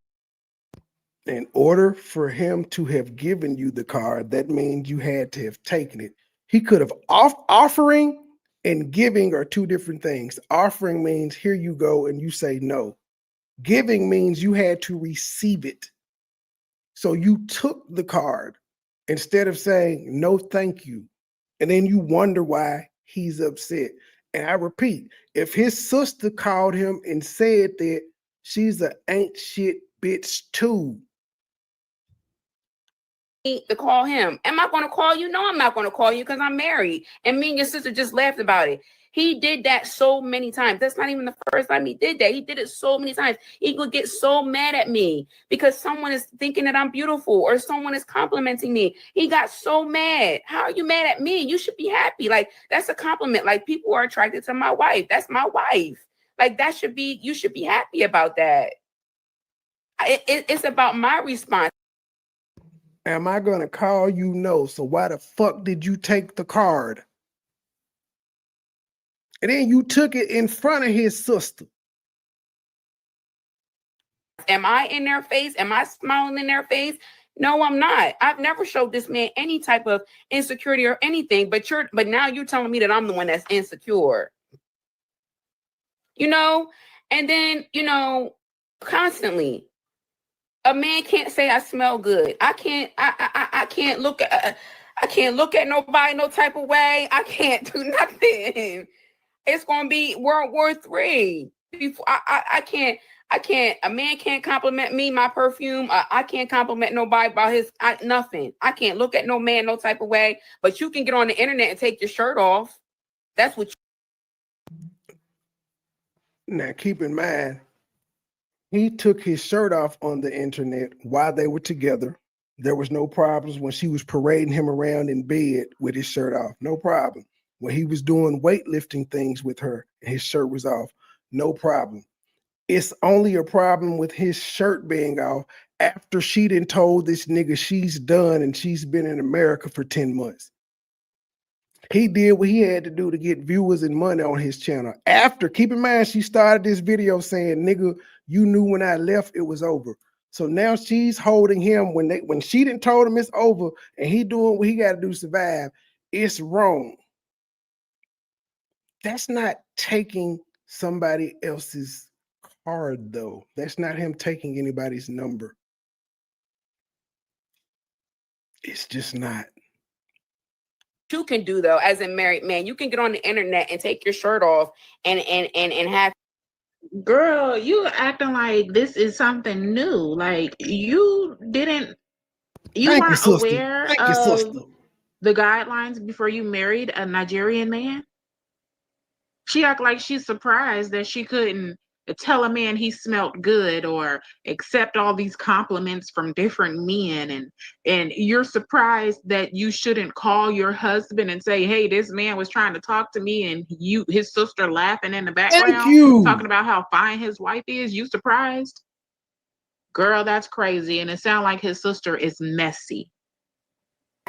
S1: in order for him to have given you the card, that means you had to have taken it. He could have offering and giving are two different things. Offering means here you go and you say no. Giving means you had to receive it. So you took the card instead of saying no, thank you. And then you wonder why he's upset. And I repeat, if his sister called him and said that she's a ain't shit bitch too,
S5: to call him. Am I going to call you? No, I'm not going to call you because I'm married. And me and your sister just laughed about it. He did that so many times. That's not even the first time he did that. He did it so many times. He would get so mad at me because someone is thinking that I'm beautiful or someone is complimenting me. He got so mad. How are you mad at me? You should be happy. Like, that's a compliment. Like, people are attracted to my wife. That's my wife. Like, you should be happy about that. It's about my response.
S1: Am I going to call you? No. So why the fuck did you take the card? And then you took it in front of his sister.
S5: Am I in their face? Am I smiling in their face? No, I'm not. I've never showed this man any type of insecurity or anything, but now you're telling me that I'm the one that's insecure. And then, constantly, a man can't say I smell good. I can't look at nobody no type of way. I can't do nothing. It's gonna be World War III. Before I can't. A man can't compliment me, my perfume. I can't compliment nobody about nothing. I can't look at no man no type of way. But you can get on the internet and take your shirt off. That's what.
S1: Now keep in mind, he took his shirt off on the internet while they were together. There was no problems when she was parading him around in bed with his shirt off. No problem. When he was doing weightlifting things with her and his shirt was off. No problem. It's only a problem with his shirt being off after she done told this nigga she's done and she's been in America for 10 months. He did what he had to do to get viewers and money on his channel. After, keep in mind, she started this video saying, nigga, you knew when I left, it was over. So now she's holding him when she didn't told him it's over and he doing what he got to do to survive. It's wrong. That's not taking somebody else's card, though. That's not him taking anybody's number. It's just not.
S5: You can do, though, as a married man, you can get on the internet and take your shirt off and have.
S3: Girl, you acting like this is something new. Like you weren't aware of the guidelines before you married a Nigerian man. She act like she's surprised that she couldn't tell a man he smelled good or accept all these compliments from different men, and you're surprised that you shouldn't call your husband and say, hey, this man was trying to talk to me, and his sister laughing in the background talking about how fine his wife is. You surprised? Girl, that's crazy. And it sounds like his sister is messy.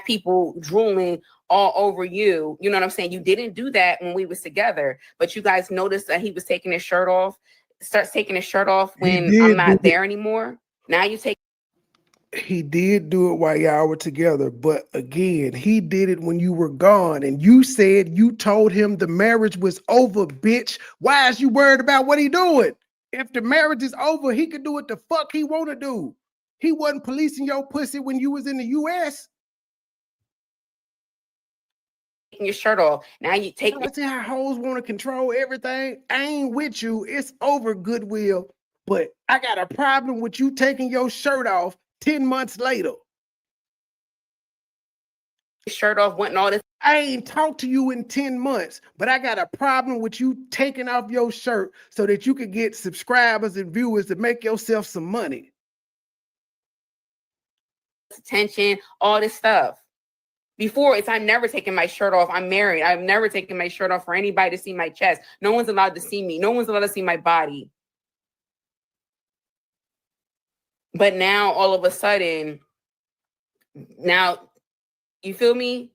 S5: People drooling all over you. You know what I'm saying? You didn't do that when we was together, but you guys noticed that he was taking his shirt off. Starts taking his shirt off when I'm not there anymore. Now you take.
S1: He did do it while y'all were together, but again, he did it when you were gone, and you said you told him the marriage was over, bitch. Why is you worried about what he doing? If the marriage is over, he could do what the fuck he want to do. He wasn't policing your pussy when you was in the U.S.
S5: Your shirt off. Now you take.
S1: I see how hoes want to control everything. I ain't with you. It's over, Goodwill. But I got a problem with you taking your shirt off 10 months later.
S5: Shirt off, went and all this.
S1: I ain't talked to you in 10 months, but I got a problem with you taking off your shirt so that you could get subscribers and viewers to make yourself some money.
S5: Attention, all this stuff. Before, it's I'm never taking my shirt off. I'm married. I've never taken my shirt off for anybody to see my chest. No one's allowed to see me. No one's allowed to see my body. But now, all of a sudden, now, you feel me?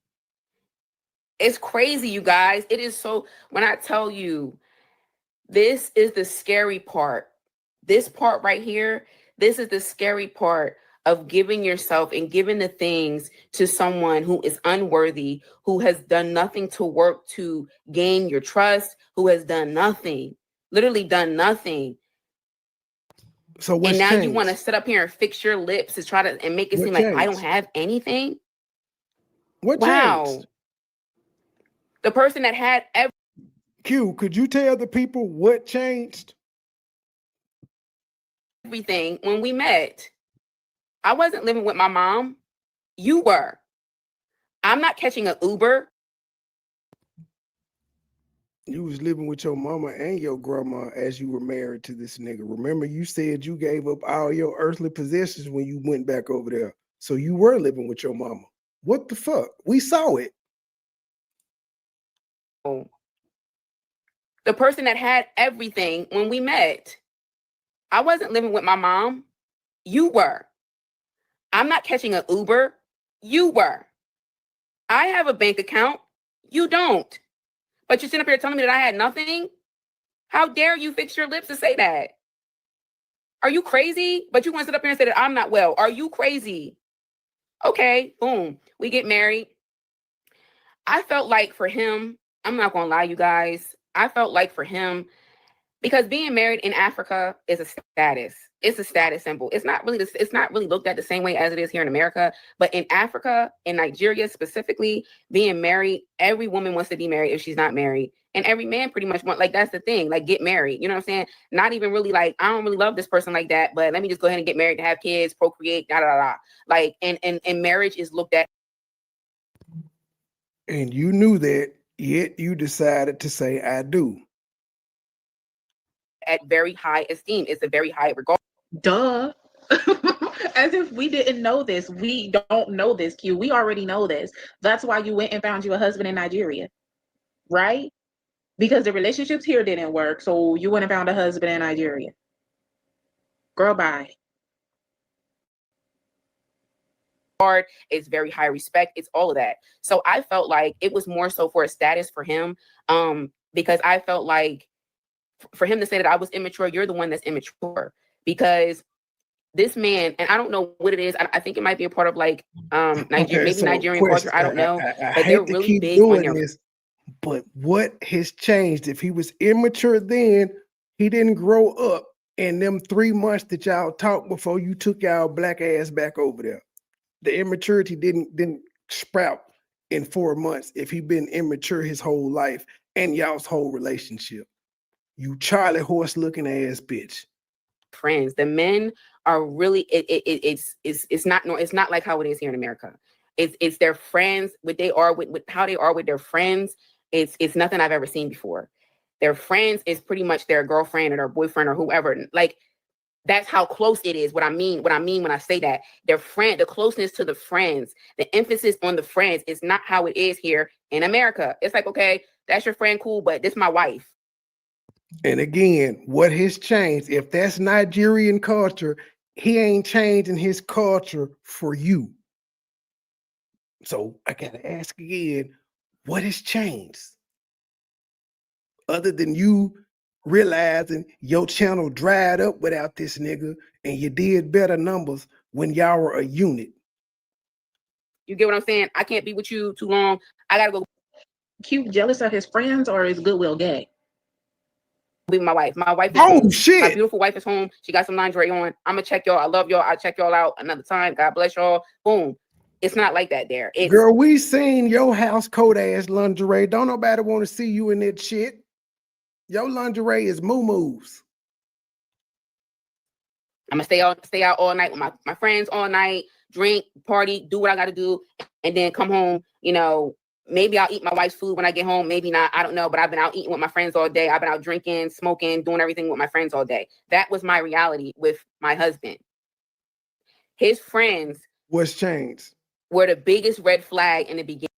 S5: It's crazy, you guys. It is so, when I tell you, this is the scary part. This part right here, this is the scary part of giving yourself and giving the things to someone who is unworthy, who has done nothing to work to gain your trust, who has done nothing, literally done nothing.
S1: So what's
S5: and now
S1: changed?
S5: You want to sit up here and fix your lips to try to and make it
S1: What
S5: seem like I
S1: changed?
S5: don't have anything.
S1: What
S5: Wow.
S1: changed?
S5: The person that had
S1: Q, could you tell the people what changed?
S5: everything when we met. I wasn't living with my mom. You were. I'm not catching an Uber.
S1: You was living with your mama and your grandma as you were married to this nigga. Remember, you said you gave up all your earthly possessions when you went back over there. So you were living with your mama. What the fuck? We saw it.
S5: The person that had everything when we met. I wasn't living with my mom. You were. I'm not catching an Uber. You were. I have a bank account. You don't. But you're sitting up here telling me that I had nothing? How dare you fix your lips to say that? Are you crazy? But you want to sit up here and say that I'm not well. Are you crazy? Okay, boom. We get married. I felt like for him, I'm not going to lie, you guys. I felt like for him, because being married in Africa is a status. It's a status symbol. It's not really looked at the same way as it is here in America. But in Africa, in Nigeria specifically, being married, every woman wants to be married if she's not married. And every man pretty much want, like, that's the thing, like, get married. You know what I'm saying? Not even really like, I don't really love this person like that, but let me just go ahead and get married to have kids, procreate, da da da. Like, and marriage is looked at.
S1: And you knew that, yet you decided to say, I do.
S5: At very high esteem. It's a very high regard.
S3: Duh. As if we didn't know this. We don't know this, Q. We already know this. That's why you went and found you a husband in Nigeria, right? Because the relationships here didn't work. So you went and found a husband in Nigeria. Girl, bye.
S5: It's very high respect. It's all of that. So I felt like it was more so for a status for him, because I felt like for him to say that I was immature, you're the one that's immature, because this man, and I don't know what it is. I think it might be a part of like Nigerian culture. I don't know, but they're really big on your.
S1: This, but what has changed? If he was immature then, he didn't grow up in them 3 months that y'all talked before you took y'all black ass back over there. The immaturity didn't sprout in 4 months if he been immature his whole life and y'all's whole relationship. You Charlie horse looking ass bitch.
S5: Friends, the men are really it's not like how it is here in America. It's their friends, what they are with how they are with their friends. It's nothing I've ever seen before. Their friends is pretty much their girlfriend or their boyfriend or whoever. Like, that's how close it is. What I mean when I say that, their friend, the closeness to the friends, the emphasis on the friends is not how it is here in America. It's like, okay, that's your friend, cool, but this is my wife.
S1: And again, what has changed? If that's Nigerian culture, he ain't changing his culture for you. So I gotta ask again, what has changed? Other than you realizing your channel dried up without this nigga and you did better numbers when y'all were a unit.
S5: You get what I'm saying? I can't be with you too long. I gotta go.
S3: Q jealous of his friends, or is Goodwill gay?
S5: Be with my wife. My wife is
S1: Oh
S5: home.
S1: shit.
S5: My beautiful wife is home. She got some lingerie on. I'm gonna check y'all. I love y'all. I'll check y'all out another time. God bless y'all. Boom. It's not like that there.
S1: Girl, we seen your house coat ass lingerie. Don't nobody want to see you in that shit. Your lingerie is moo-moos.
S5: I'm gonna stay out all night with my friends all night, drink, party, do what I gotta do, and then come home, maybe I'll eat my wife's food when I get home. Maybe not. I don't know. But I've been out eating with my friends all day. I've been out drinking, smoking, doing everything with my friends all day. That was my reality with my husband. His friends
S1: What's changed?
S5: were the biggest red flag in the beginning.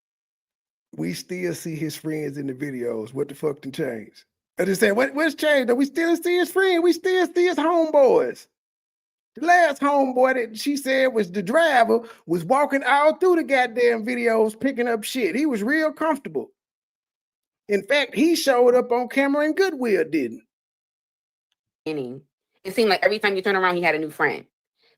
S1: We still see his friends in the videos. What the fuck done changed? I just said, what's changed? We still see his friend. We still see his homeboys. The last homeboy that she said was the driver was walking all through the goddamn videos picking up shit. He was real comfortable. In fact, he showed up on camera and Goodwill didn't.
S5: It seemed like every time you turn around, he had a new friend.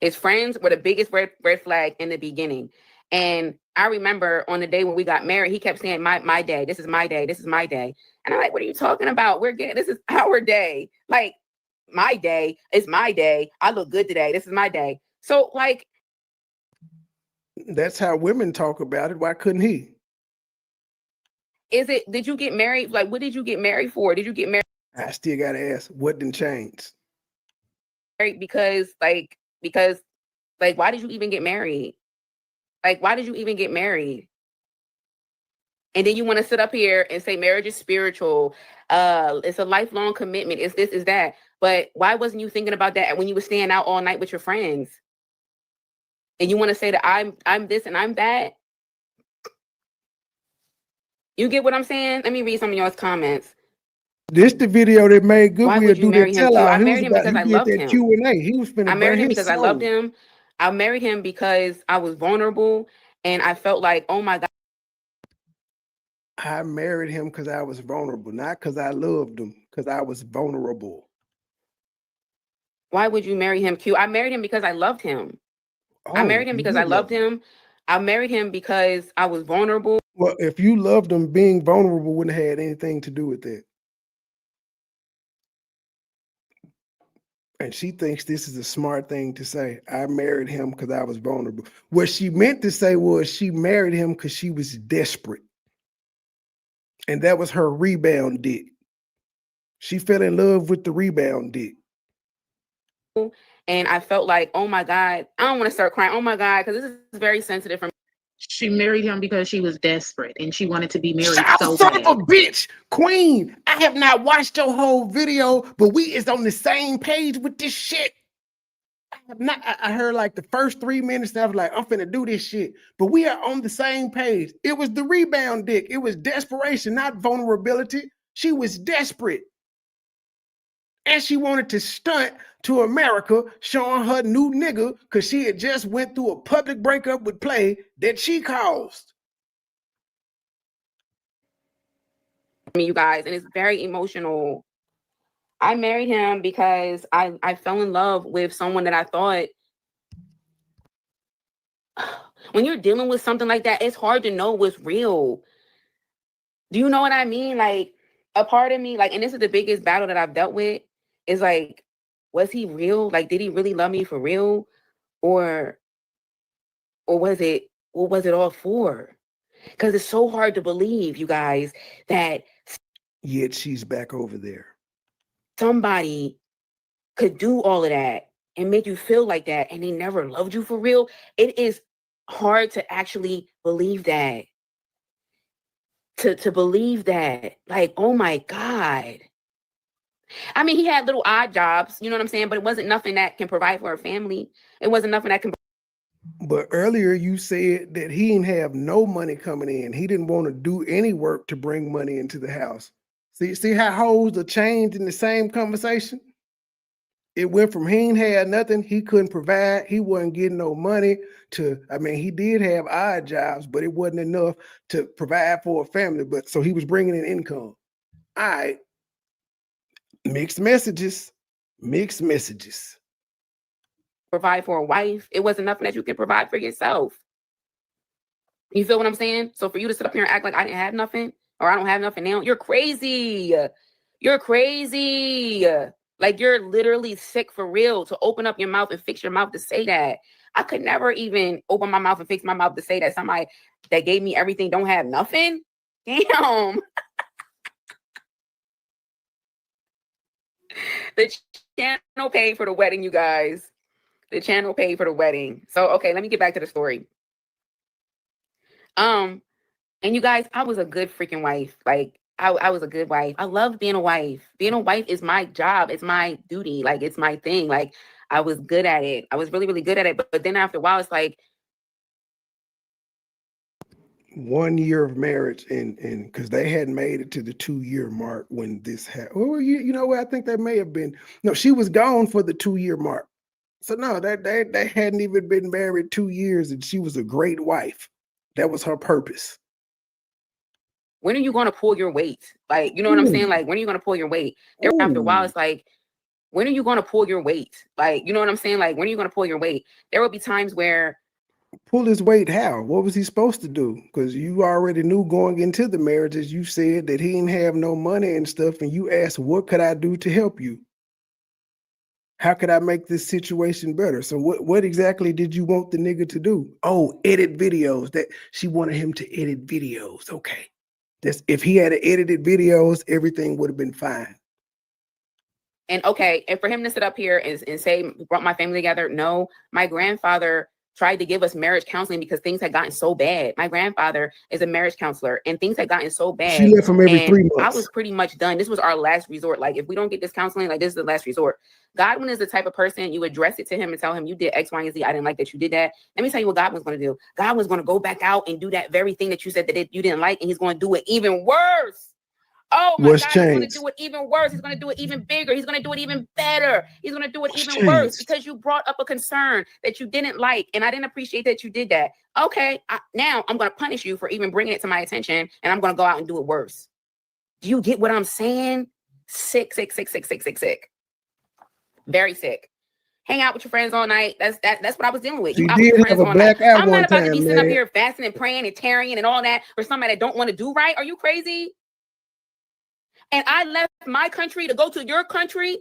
S5: His friends were the biggest red flag in the beginning. And I remember on the day when we got married, he kept saying, my day, this is my day, this is my day. And I'm like, what are you talking about? This is our day. Like, my day is my day. I look good today. This is my day. So, like,
S1: that's how women talk about it. Why couldn't he?
S5: Did you get married? Like, what did you get married for? Did you get married?
S1: I still got to ask, what didn't change?
S5: Because why did you even get married? Like, why did you even get married? And then you want to sit up here and say marriage is spiritual. It's a lifelong commitment. It's this, is that. But why wasn't you thinking about that when you were staying out all night with your friends? And you want to say that I'm this and I'm that? You get what I'm saying? Let me read some of y'all's comments.
S1: This the video that made Goodwill do that
S5: tell
S1: tell-out.
S5: I married him because I loved him.
S1: Q&A. He was
S5: I married him because I loved him. I married him because I was vulnerable and I felt like, oh my God.
S1: I married him because I was vulnerable, not because I loved him, because I was vulnerable.
S5: Why would you marry him, Q? I married him because I loved him. I married him because I loved him. I married him because I was vulnerable.
S1: Well, if you loved him, being vulnerable wouldn't have had anything to do with that. And she thinks this is a smart thing to say. I married him because I was vulnerable. What she meant to say was she married him because she was desperate. And that was her rebound dick. She fell in love with the rebound dick.
S5: And I felt like, oh my God, I don't want to start crying. Oh my God, because this is very sensitive for me.
S3: She married him because she was desperate and she wanted to be married so
S1: son
S3: bad.
S1: of a bitch, Queen. I have not watched your whole video, but we is on the same page with this shit. I have not. I heard like the first 3 minutes, and I was like, I'm finna do this shit. But we are on the same page. It was the rebound dick. It was desperation, not vulnerability. She was desperate. And she wanted to stunt to America, showing her new nigga because she had just went through a public breakup with Play that she caused.
S5: You guys, and it's very emotional. I married him because I fell in love with someone that I thought, when you're dealing with something like that, it's hard to know what's real. Do you know what I mean? Like, a part of me, like, and this is the biggest battle that I've dealt with, is like, was he real? Like, did he really love me for real? Or was it, what was it all for? Because it's so hard to believe, you guys, that
S1: yet she's back over there.
S5: Somebody could do all of that and make you feel like that, and they never loved you for real. It is hard to actually believe that. To believe that, like, oh my God. I mean, he had little odd jobs, you know what I'm saying? But it wasn't nothing that can provide for a family. It wasn't nothing that can.
S1: But earlier you said that he didn't have no money coming in. He didn't want to do any work to bring money into the house. See how hoes are changed in the same conversation? It went from he ain't had nothing, he couldn't provide, he wasn't getting no money to, I mean, he did have odd jobs, but it wasn't enough to provide for a family. But so he was bringing in income. All right. Mixed messages.
S5: Provide for a wife. It wasn't nothing that you can provide for yourself. You feel what I'm saying? So for you to sit up here and act like I didn't have nothing, or I don't have nothing now, you're crazy. You're crazy. Like, you're literally sick for real to open up your mouth and fix your mouth to say that. I could never even open my mouth and fix my mouth to say that somebody that gave me everything don't have nothing. Damn. The channel paid for the wedding, you guys. The channel paid for the wedding. So, okay, let me get back to the story. And you guys, I was a good freaking wife. Like I was a good wife. I love being a wife. Being a wife is my job. It's my duty. Like it's my thing. Like I was good at it. I was really, really good at it. But then after a while, it's like
S1: 1 year of marriage, and because they hadn't made it to the 2 year mark when this happened. Well, you know what? I think that may have been no. She was gone for the 2 year mark. So no, they hadn't even been married 2 years, and she was a great wife. That was her purpose.
S5: when are you going to pull your weight? Like, you know what I'm saying?
S1: Ooh.
S5: Like, when are you going to pull your weight? Then after a while,
S1: Ooh.
S5: it's like, when are you going to pull your weight? Like, you know what I'm saying? Like, when are you going to pull your weight? There will be times where
S1: Pull his weight how? What was he supposed to do? Because you already knew going into the marriage, as you said, that he didn't have no money and stuff, and you asked, what could I do to help you? How could I make this situation better? So what exactly did you want the nigga to do? Oh, edit videos. That she wanted him to edit videos. Okay. That's if he had edited videos, everything would have been fine.
S5: and okay, and for him to sit up here and say brought my family together, no, my grandfather tried to give us marriage counseling because things had gotten so bad. My grandfather is a marriage counselor, and things had gotten so
S1: She
S5: bad.
S1: left him every
S5: And
S1: 3
S5: I
S1: months.
S5: was pretty much done. This was our last resort. Like, if we don't get this counseling, like, this is the last resort. Godwin is the type of person you address it to him and tell him you did X, Y, and Z. I didn't like that you did that. Let me tell you what Godwin's going to do. Godwin's going to go back out and do that very thing that you said that you didn't like, and he's going to do it even worse. Oh my
S1: What's
S5: God, he's going to
S1: changed?
S5: do it even worse. He's going to do it even bigger. He's going to do it even better. He's going to do it
S1: What's
S5: even worse
S1: changed?
S5: because you brought up a concern that you didn't like. And I didn't appreciate that you did that. Okay, now I'm going to punish you for even bringing it to my attention, and I'm going to go out and do it worse. Do you get what I'm saying? Sick, sick, sick, sick, sick, sick, sick. Very sick. Hang out with your friends all night. That's what I was dealing with.
S1: She
S5: You out with your
S1: did have
S5: friends
S1: a
S5: all night.
S1: black eye
S5: I'm not
S1: one
S5: about to be
S1: time,
S5: sitting up
S1: man.
S5: here fasting and praying and tarrying and all that for somebody that don't want to do right. Are you crazy? And I left my country to go to your country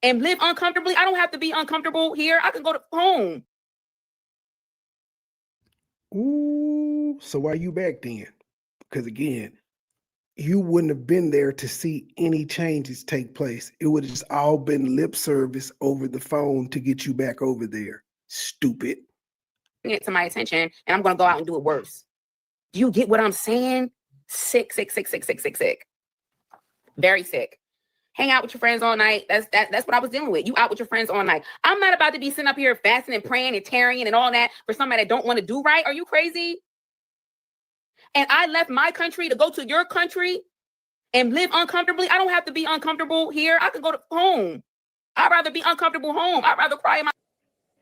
S5: and live uncomfortably. I don't have to be uncomfortable here. I can go to home.
S1: Ooh, so why you back then? Because again, you wouldn't have been there to see any changes take place. It would have just all been lip service over the phone to get you back over there. Stupid.
S5: Bring it to my attention, and I'm going to go out and do it worse. Do you get what I'm saying? Sick, sick, sick, sick, sick, sick, sick. Very sick. Hang out with your friends all night. That's what I was dealing with. You out with your friends all night. I'm not about to be sitting up here fasting and praying and tarrying and all that for somebody that don't want to do right. Are you crazy? And I left my country to go to your country and live uncomfortably. I don't have to be uncomfortable here. I can go to home. I'd rather be uncomfortable home. I'd rather cry in my.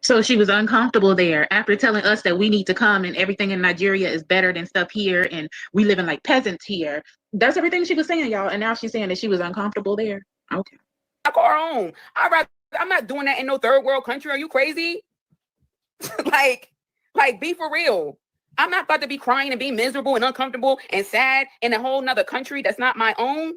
S3: So she was uncomfortable there after telling us that we need to come and everything in Nigeria is better than stuff here and we living like peasants here. That's everything she was saying, y'all. And now she's saying that she was uncomfortable there. Okay.
S5: I call her home. I'm not doing that in no third world country. Are you crazy? like be for real. I'm not about to be crying and being miserable and uncomfortable and sad in a whole nother country that's not my own.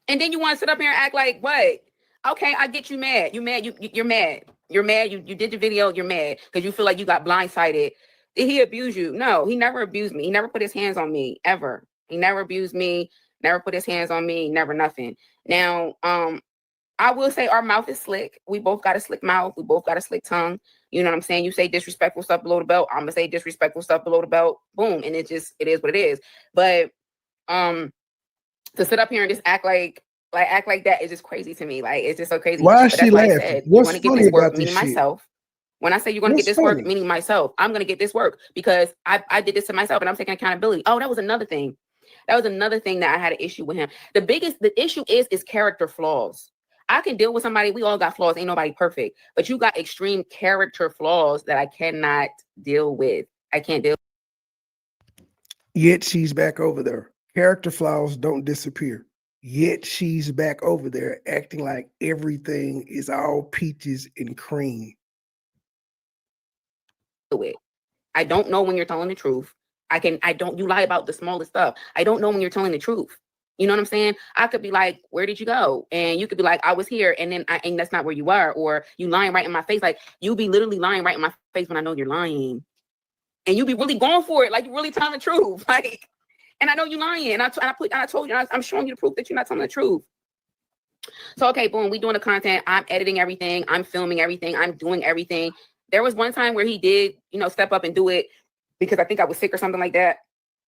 S5: And then you want to sit up here and act like what? Okay, I get you mad. You mad. You're mad. You're mad. You did the video. You're mad because you feel like you got blindsided. Did he abuse you? No, he never abused me. He never put his hands on me ever. He never abused me. Never put his hands on me. Never nothing. Now, I will say our mouth is slick. We both got a slick mouth. We both got a slick tongue. You know what I'm saying? You say disrespectful stuff below the belt. I'm gonna say disrespectful stuff below the belt. Boom, and it is what it is. But to sit up here and just act like that is just crazy to me. Like, it's just so crazy.
S1: Why is
S5: But
S1: she
S5: that's why I
S1: laughing?
S5: said you're
S1: What's
S5: going to get
S1: funny
S5: this work,
S1: about this
S5: meaning
S1: shit?
S5: myself. When I say you're going to get
S1: What's
S5: this work,
S1: funny?
S5: meaning myself, I'm going to get this work because I did this to myself and I'm taking accountability. Oh, that was another thing. That was another thing that I had an issue with him. The issue is character flaws. I can deal with somebody. We all got flaws. Ain't nobody perfect. But you got extreme character flaws that I cannot deal with. I can't deal.
S1: Yet she's back over there. Character flaws don't disappear. Yet she's back over there acting like everything is all peaches and cream.
S5: With. I don't know when you're telling the truth. You lie about the smallest stuff. I don't know when you're telling the truth. You know what I'm saying? I could be like, where did you go? And you could be like, I was here. And then and that's not where you were. Or you lying right in my face. Like, you be literally lying right in my face when I know you're lying. And you be really going for it. Like, you're really telling the truth. Like, and I know you're lying. And I told you, I'm showing you the proof that you're not telling the truth. So, okay, boom, we doing the content. I'm editing everything. I'm filming everything. I'm doing everything. There was one time where he did, step up and do it because I think I was sick or something like that.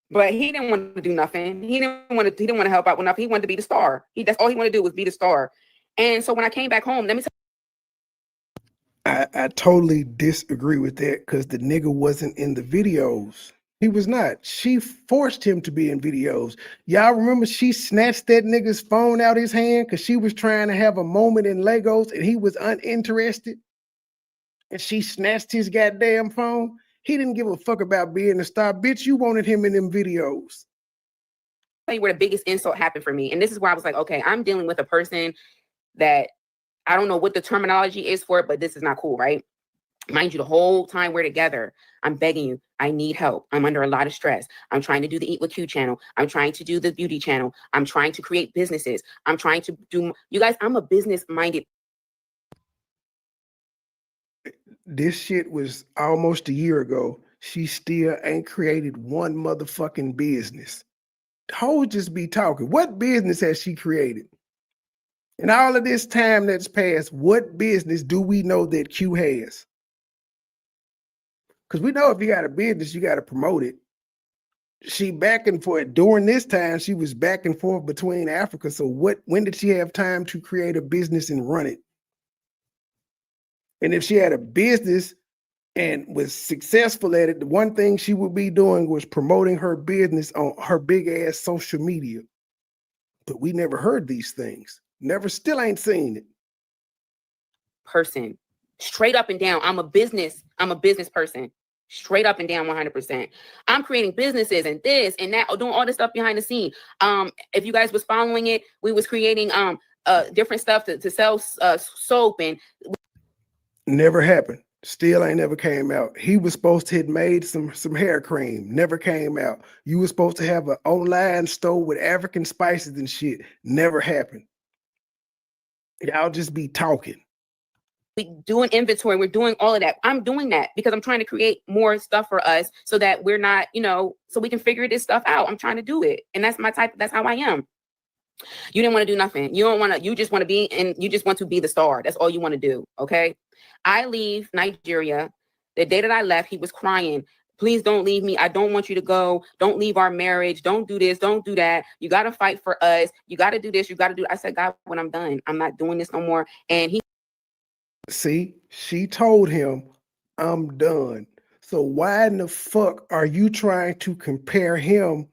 S5: But he didn't want to do nothing. He didn't want to help out with nothing. He wanted to be the star. That's all he wanted to do was be the star. And so when I came back home, let me
S1: I totally disagree with that because the nigga wasn't in the videos. He was not. She forced him to be in videos. Y'all remember she snatched that nigga's phone out his hand because she was trying to have a moment in Legos and he was uninterested? And she snatched his goddamn phone? He didn't give a fuck about being a star. Bitch, you wanted him in them videos.
S5: tell you where the biggest insult happened for me. And this is where I was like, okay, I'm dealing with a person that I don't know what the terminology is for it, but this is not cool, right? Mind you, the whole time we're together, I'm begging you, I need help. I'm under a lot of stress. I'm trying to do the Eat with Q channel. I'm trying to do the beauty channel. I'm trying to create businesses. I'm trying to do, you guys, I'm a business-minded.
S1: This shit was almost a year ago. She still ain't created one motherfucking business. Hoes just be talking. What business has she created? In all of this time that's passed, what business do we know that Q has? Because we know if you got a business, you got to promote it. She back and forth. During this time, she was back and forth between Africa. So when did she have time to create a business and run it? And if she had a business and was successful at it, the one thing she would be doing was promoting her business on her big ass social media. But we never heard these things. Never, still ain't seen it.
S5: Person, straight up and down. I'm a business person. Straight up and down 100%. I'm creating businesses and this and that, doing all this stuff behind the scene. If you guys was following it, we was creating different stuff to sell soap and
S1: never happened. Still ain't never came out. He was supposed to have made some hair cream. Never came out. You were supposed to have an online store with African spices and shit. Never happened. Y'all just be talking.
S5: we doing inventory. We're doing all of that. I'm doing that because I'm trying to create more stuff for us so that we're not, so we can figure this stuff out. I'm trying to do it. And that's my type. That's how I am. You didn't want to do nothing. You just want to be, and you just want to be the star. That's all you want to do. Okay. I leave Nigeria. The day that I left, he was crying. Please don't leave me. I don't want you to go. Don't leave our marriage. Don't do this. Don't do that. You got to fight for us. You got to do this. You got to do. I said, God, when I'm done, I'm not doing this no more. And
S1: See, she told him, I'm done. So why in the fuck are you trying to compare him,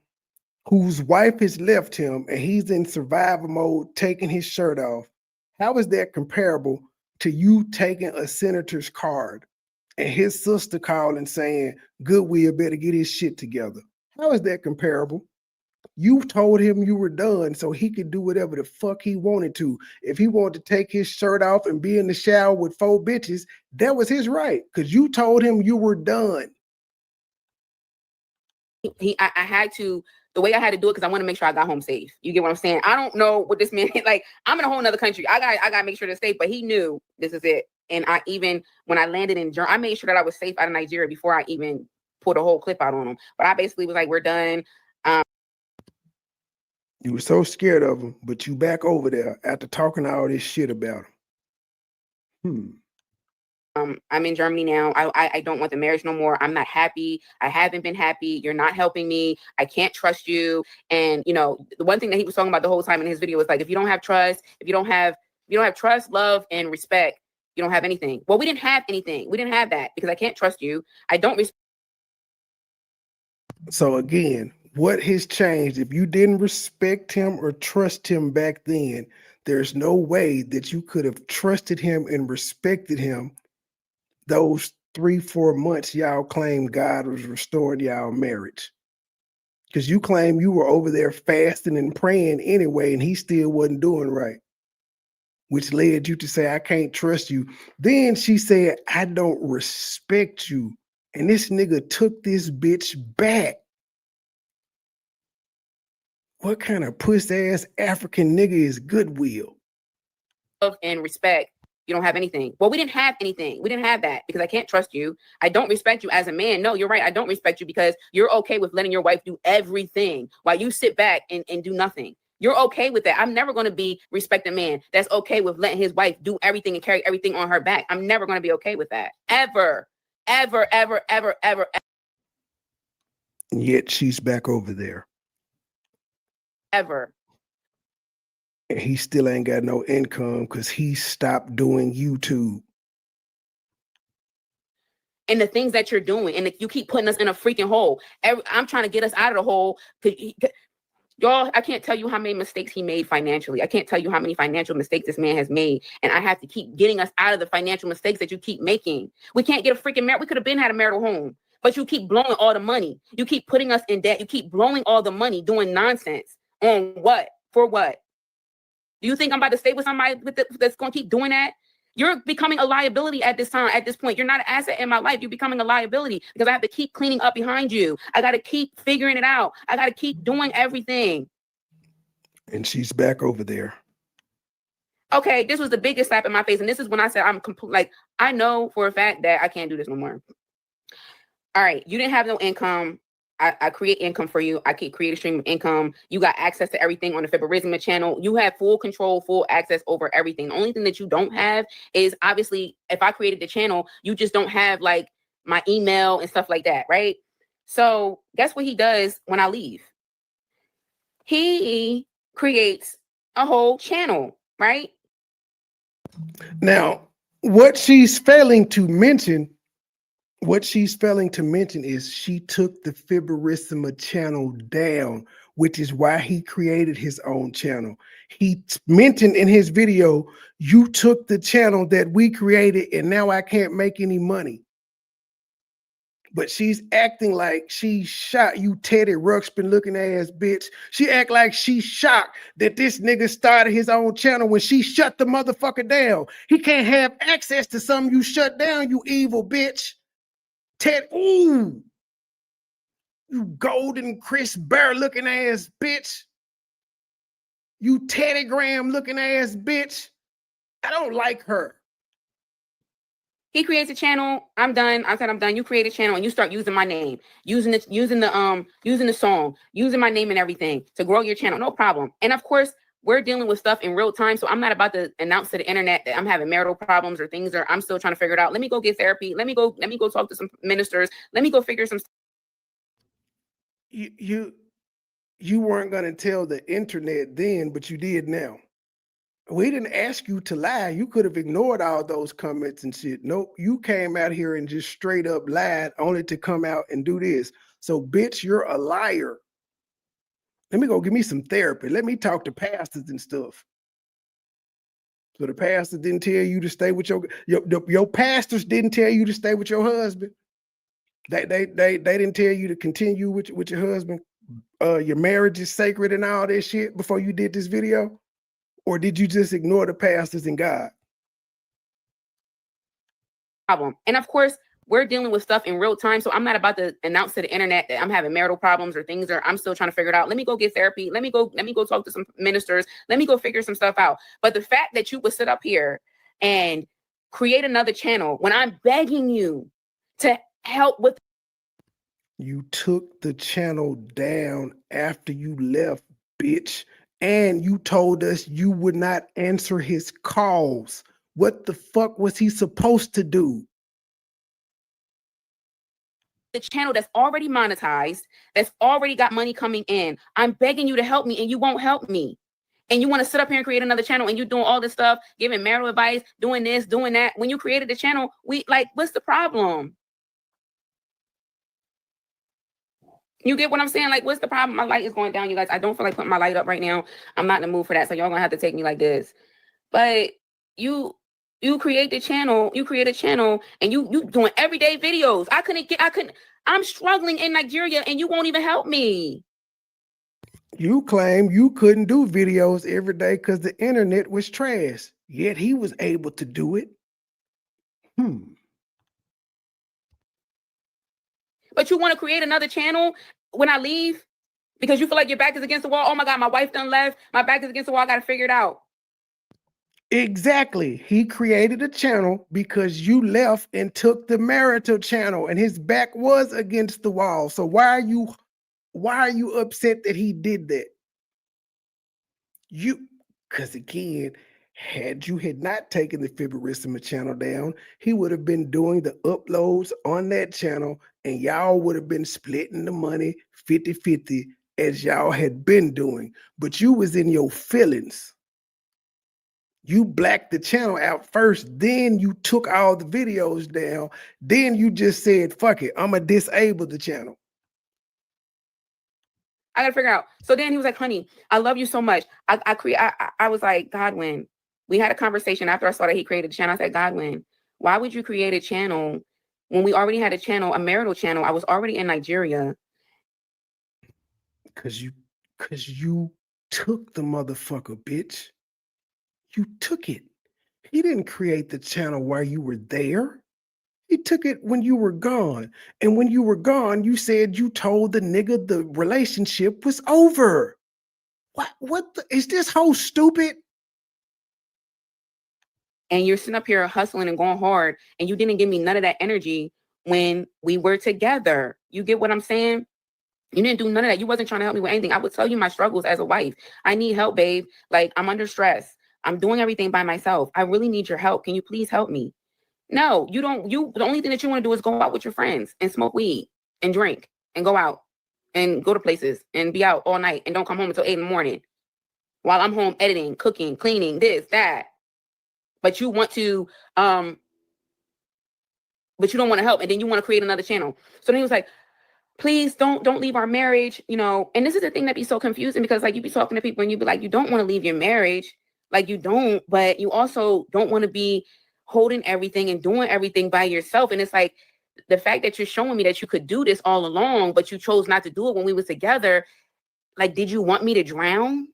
S1: whose wife has left him and he's in survival mode, taking his shirt off? How is that comparable to you taking a senator's card and his sister calling saying, Goodwill better get his shit together? How is that comparable? You told him you were done so he could do whatever the fuck he wanted to. If he wanted to take his shirt off and be in the shower with 4 bitches, that was his right, because you told him you were done.
S5: I had to, the way I had to do it, because I want to make sure I got home safe. You get what I'm saying? I don't know what this man, like, I'm in a whole nother country. I got to make sure to safe, but he knew this is it. And when I landed in Germany, I made sure that I was safe out of Nigeria before I even put a whole clip out on him. But I basically was like, we're done.
S1: You were so scared of him, but you back over there after talking all this shit about him.
S5: I'm in Germany now. I don't want the marriage no more. I'm not happy. I haven't been happy. You're not helping me. I can't trust you. And the one thing that he was talking about the whole time in his video was like, if you don't have trust, if you don't have trust, love, and respect, you don't have anything. Well, we didn't have anything. We didn't have that because I can't trust you. I don't respect.
S1: So again, what has changed? If you didn't respect him or trust him back then, there's no way that you could have trusted him and respected him those 3-4 months y'all claimed God was restoring y'all marriage. Because you claim you were over there fasting and praying anyway, and he still wasn't doing right, which led you to say, I can't trust you. Then she said, I don't respect you. And this nigga took this bitch back. What kind of puss-ass African nigga is Goodwill?
S5: Love and respect. You don't have anything. Well, we didn't have anything. We didn't have that because I can't trust you. I don't respect you as a man. No, you're right. I don't respect you because you're okay with letting your wife do everything while you sit back and do nothing. You're okay with that. I'm never going to be respect a man that's okay with letting his wife do everything and carry everything on her back. I'm never going to be okay with that. Ever, ever, ever, ever, ever, ever.
S1: Yet she's back over there.
S5: Ever.
S1: And he still ain't got no income because he stopped doing YouTube.
S5: And the things that you're doing, and you keep putting us in a freaking hole. I'm trying to get us out of the hole. Y'all, I can't tell you how many mistakes he made financially. I can't tell you how many financial mistakes this man has made. And I have to keep getting us out of the financial mistakes that you keep making. We can't get a freaking marriage. We could have been had a marital home, but you keep blowing all the money. You keep putting us in debt. You keep blowing all the money doing nonsense. On what? For what? Do you think I'm about to stay with somebody that's going to keep doing that? You're becoming a liability at this time, at this point. You're not an asset in my life. You're becoming a liability because I have to keep cleaning up behind you. I got to keep figuring it out. I got to keep doing everything.
S1: And she's back over there.
S5: Okay, this was the biggest slap in my face. And this is when I said I'm like, I know for a fact that I can't do this no more. All right, you didn't have no income. I create income for you. I keep create a stream of income. You got access to everything on the Fibarisma channel. You have full control, full access over everything. The only thing that you don't have is obviously if I created the channel, you just don't have like my email and stuff like that, right? So guess what he does when I leave? He creates a whole channel, right?
S1: Now, what she's failing to mention is she took the Fibarissima channel down, which is why he created his own channel. He mentioned in his video, you took the channel that we created and now I can't make any money. But she's acting like she shot you, Teddy Ruxpin looking ass bitch. She act like she's shocked that this nigga started his own channel when she shut the motherfucker down. He can't have access to something you shut down, you evil bitch. Ted, ooh, you golden Chris Bear looking ass bitch. You Teddy Graham looking ass bitch. I don't like her.
S5: He creates a channel. I'm done. I said I'm done. You create a channel and you start using my name, using the song, using my name and everything to grow your channel. No problem. And of course, we're dealing with stuff in real time. So I'm not about to announce to the internet that I'm having marital problems or things or I'm still trying to figure it out. Let me go get therapy. Let me go talk to some ministers. Let me go figure some stuff.
S1: You weren't gonna tell the internet then, but you did now. We didn't ask you to lie. You could have ignored all those comments and shit. Nope, you came out here and just straight up lied only to come out and do this. So, bitch, you're a liar. Let me go give me some therapy. Let me talk to pastors and stuff. So the pastor didn't tell you to stay with your pastors didn't tell you to stay with your husband. They didn't tell you to continue with your husband. Your marriage is sacred and all that shit before you did this video. Or did you just ignore the pastors and God?
S5: Problem. And of course, we're dealing with stuff in real time. So I'm not about to announce to the internet that I'm having marital problems or things or I'm still trying to figure it out. Let me go get therapy. Let me go talk to some ministers. Let me go figure some stuff out. But the fact that you would sit up here and create another channel when I'm begging you to help with.
S1: You took the channel down after you left, bitch. And you told us you would not answer his calls. What the fuck was he supposed to do?
S5: The channel that's already monetized, that's already got money coming in. I'm begging you to help me and you won't help me. And you want to sit up here and create another channel and you're doing all this stuff, giving marital advice, doing this, doing that. When you created the channel, what's the problem? You get what I'm saying? Like, what's the problem? My light is going down, you guys. I don't feel like putting my light up right now. I'm not in the mood for that. So y'all gonna have to take me like this. But you create the channel, you create a channel and you doing everyday videos. I'm struggling in Nigeria and you won't even help me.
S1: You claim you couldn't do videos every day because the internet was trash. Yet he was able to do it.
S5: But you want to create another channel when I leave because you feel like your back is against the wall. Oh my God, my wife done left. My back is against the wall. I got to figure it out.
S1: Exactly. He created a channel because you left and took the marital channel and his back was against the wall. So why are you upset that he did that? Because again, Had you had not taken the Fibrissima channel down, he would have been doing the uploads on that channel, and y'all would have been splitting the money 50-50 as y'all had been doing. But you was in your feelings. You blacked the channel out first, then you took all the videos down, then you just said, fuck it, I'm gonna disable the channel.
S5: I gotta figure out. So then he was like, honey, I love you so much. I was like, Godwin, we had a conversation after I saw that he created a channel. I said, Godwin, why would you create a channel when we already had a channel, a marital channel? I was already in Nigeria.
S1: Cause you took the motherfucker, bitch. You took it. He didn't create the channel while you were there. He took it when you were gone. And when you were gone, you said you told the nigga the relationship was over. Is this whole stupid?
S5: And you're sitting up here hustling and going hard, and you didn't give me none of that energy when we were together. You get what I'm saying? You didn't do none of that. You wasn't trying to help me with anything. I would tell you my struggles as a wife. I need help, babe. Like, I'm under stress. I'm doing everything by myself. I really need your help. Can you please help me? No, you don't. The only thing that you want to do is go out with your friends and smoke weed and drink and go out and go to places and be out all night and don't come home until 8 a.m. while I'm home editing, cooking, cleaning, this, that. But you want to, but you don't want to help, and then you want to create another channel. So then he was like, please don't leave our marriage, you know. And this is the thing that be so confusing, because like you be talking to people and you be like, you don't want to leave your marriage, like you don't, but you also don't want to be holding everything and doing everything by yourself. And it's like, the fact that you're showing me that you could do this all along, but you chose not to do it when we was together. Like, did you want me to drown?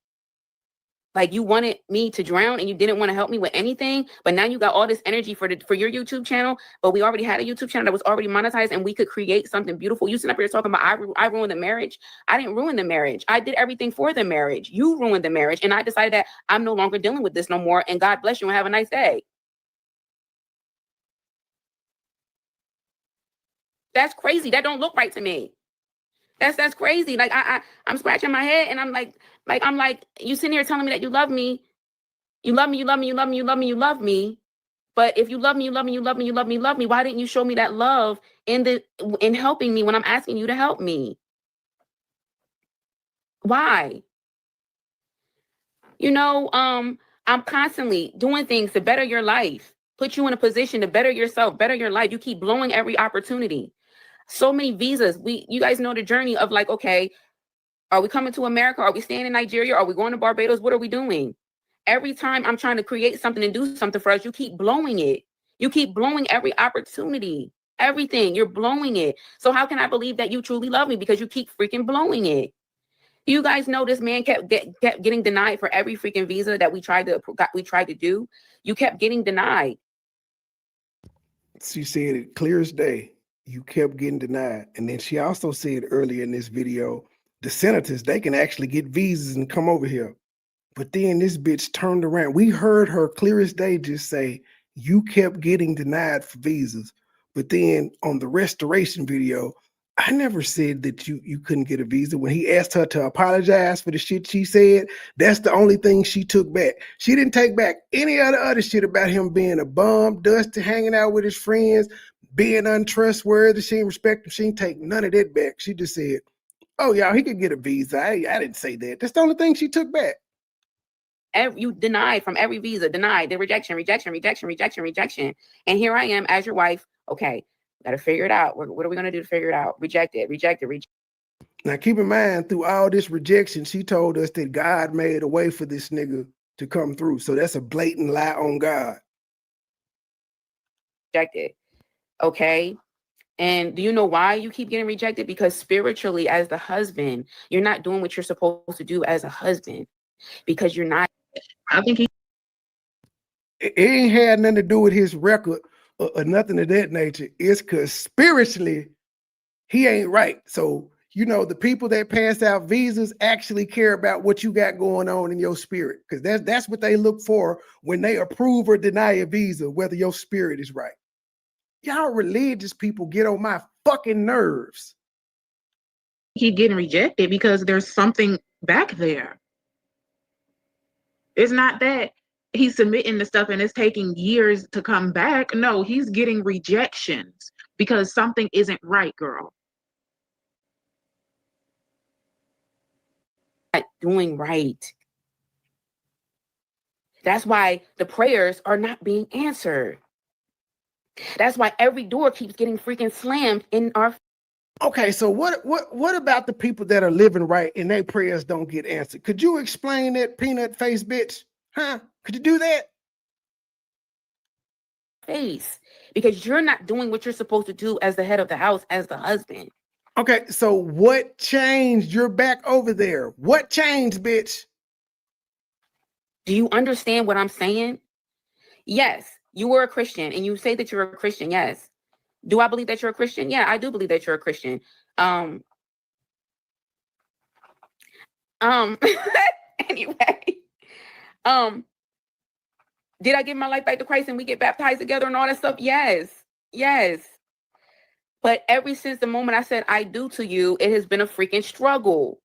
S5: Like, you wanted me to drown and you didn't want to help me with anything, but now you got all this energy for your YouTube channel, but we already had a YouTube channel that was already monetized and we could create something beautiful. You sit up here talking about I ruined the marriage. I didn't ruin the marriage. I did everything for the marriage. You ruined the marriage, and I decided that I'm no longer dealing with this no more, and God bless you and have a nice day. That's crazy. That don't look right to me. That's crazy. Like I'm scratching my head and I'm like, you sitting here telling me that you love me. You love me, you love me, you love me, you love me, you love me. But if you love me, you love me, you love me, you love me, you love me, why didn't you show me that love in helping me when I'm asking you to help me? Why? You know, I'm constantly doing things to better your life, put you in a position to better yourself, better your life. You keep blowing every opportunity. So many visas. You guys know the journey of like, okay, are we coming to America? Are we staying in Nigeria? Are we going to Barbados? What are we doing? Every time I'm trying to create something and do something for us, you keep blowing it. You keep blowing every opportunity, everything. You're blowing it. So how can I believe that you truly love me? Because you keep freaking blowing it. You guys know this man kept getting denied for every freaking visa that we tried to do. You kept getting denied.
S1: She said it clear as day. You kept getting denied. And then she also said earlier in this video, the senators, they can actually get visas and come over here. But then this bitch turned around. We heard her clear as day just say, you kept getting denied for visas. But then on the restoration video, I never said that you couldn't get a visa. When he asked her to apologize for the shit she said, that's the only thing she took back. She didn't take back any of the other shit about him being a bum, dusty, hanging out with his friends, being untrustworthy. She didn't respect him. She didn't take none of that back. She just said, oh, y'all, he could get a visa. I didn't say that. That's the only thing she took back.
S5: You denied from every visa, denied, the rejection. And here I am as your wife. Okay, got to figure it out. What are we going to do to figure it out? Reject it.
S1: Now, keep in mind, through all this rejection, she told us that God made a way for this nigga to come through. So that's a blatant lie on God.
S5: Rejected. Okay. And do you know why you keep getting rejected? Because spiritually, as the husband, you're not doing what you're supposed to do as a husband, because you're not. I think
S1: it ain't had nothing to do with his record or nothing of that nature. It's because spiritually, he ain't right. So, you know, the people that pass out visas actually care about what you got going on in your spirit, because that's what they look for when they approve or deny a visa, whether your spirit is right. Y'all religious people get on my fucking nerves.
S3: Keep getting rejected because there's something back there. It's not that he's submitting the stuff and it's taking years to come back. No, he's getting rejections because something isn't right, girl.
S5: Not doing right. That's why the prayers are not being answered. That's why every door keeps getting freaking slammed in our.
S1: Okay, so what about the people that are living right and their prayers don't get answered? Could you explain that, peanut face bitch? Huh? Could you do that?
S5: Face, because you're not doing what you're supposed to do as the head of the house, as the husband.
S1: Okay, so what changed? You're back over there. What changed, bitch?
S5: Do you understand what I'm saying? Yes, you were a Christian and you say that you're a Christian. Yes. Do I believe that you're a Christian? Yeah, I do believe that you're a Christian. Anyway, did I give my life back to Christ and we get baptized together and all that stuff? Yes. Yes. But ever since the moment I said I do to you, it has been a freaking struggle.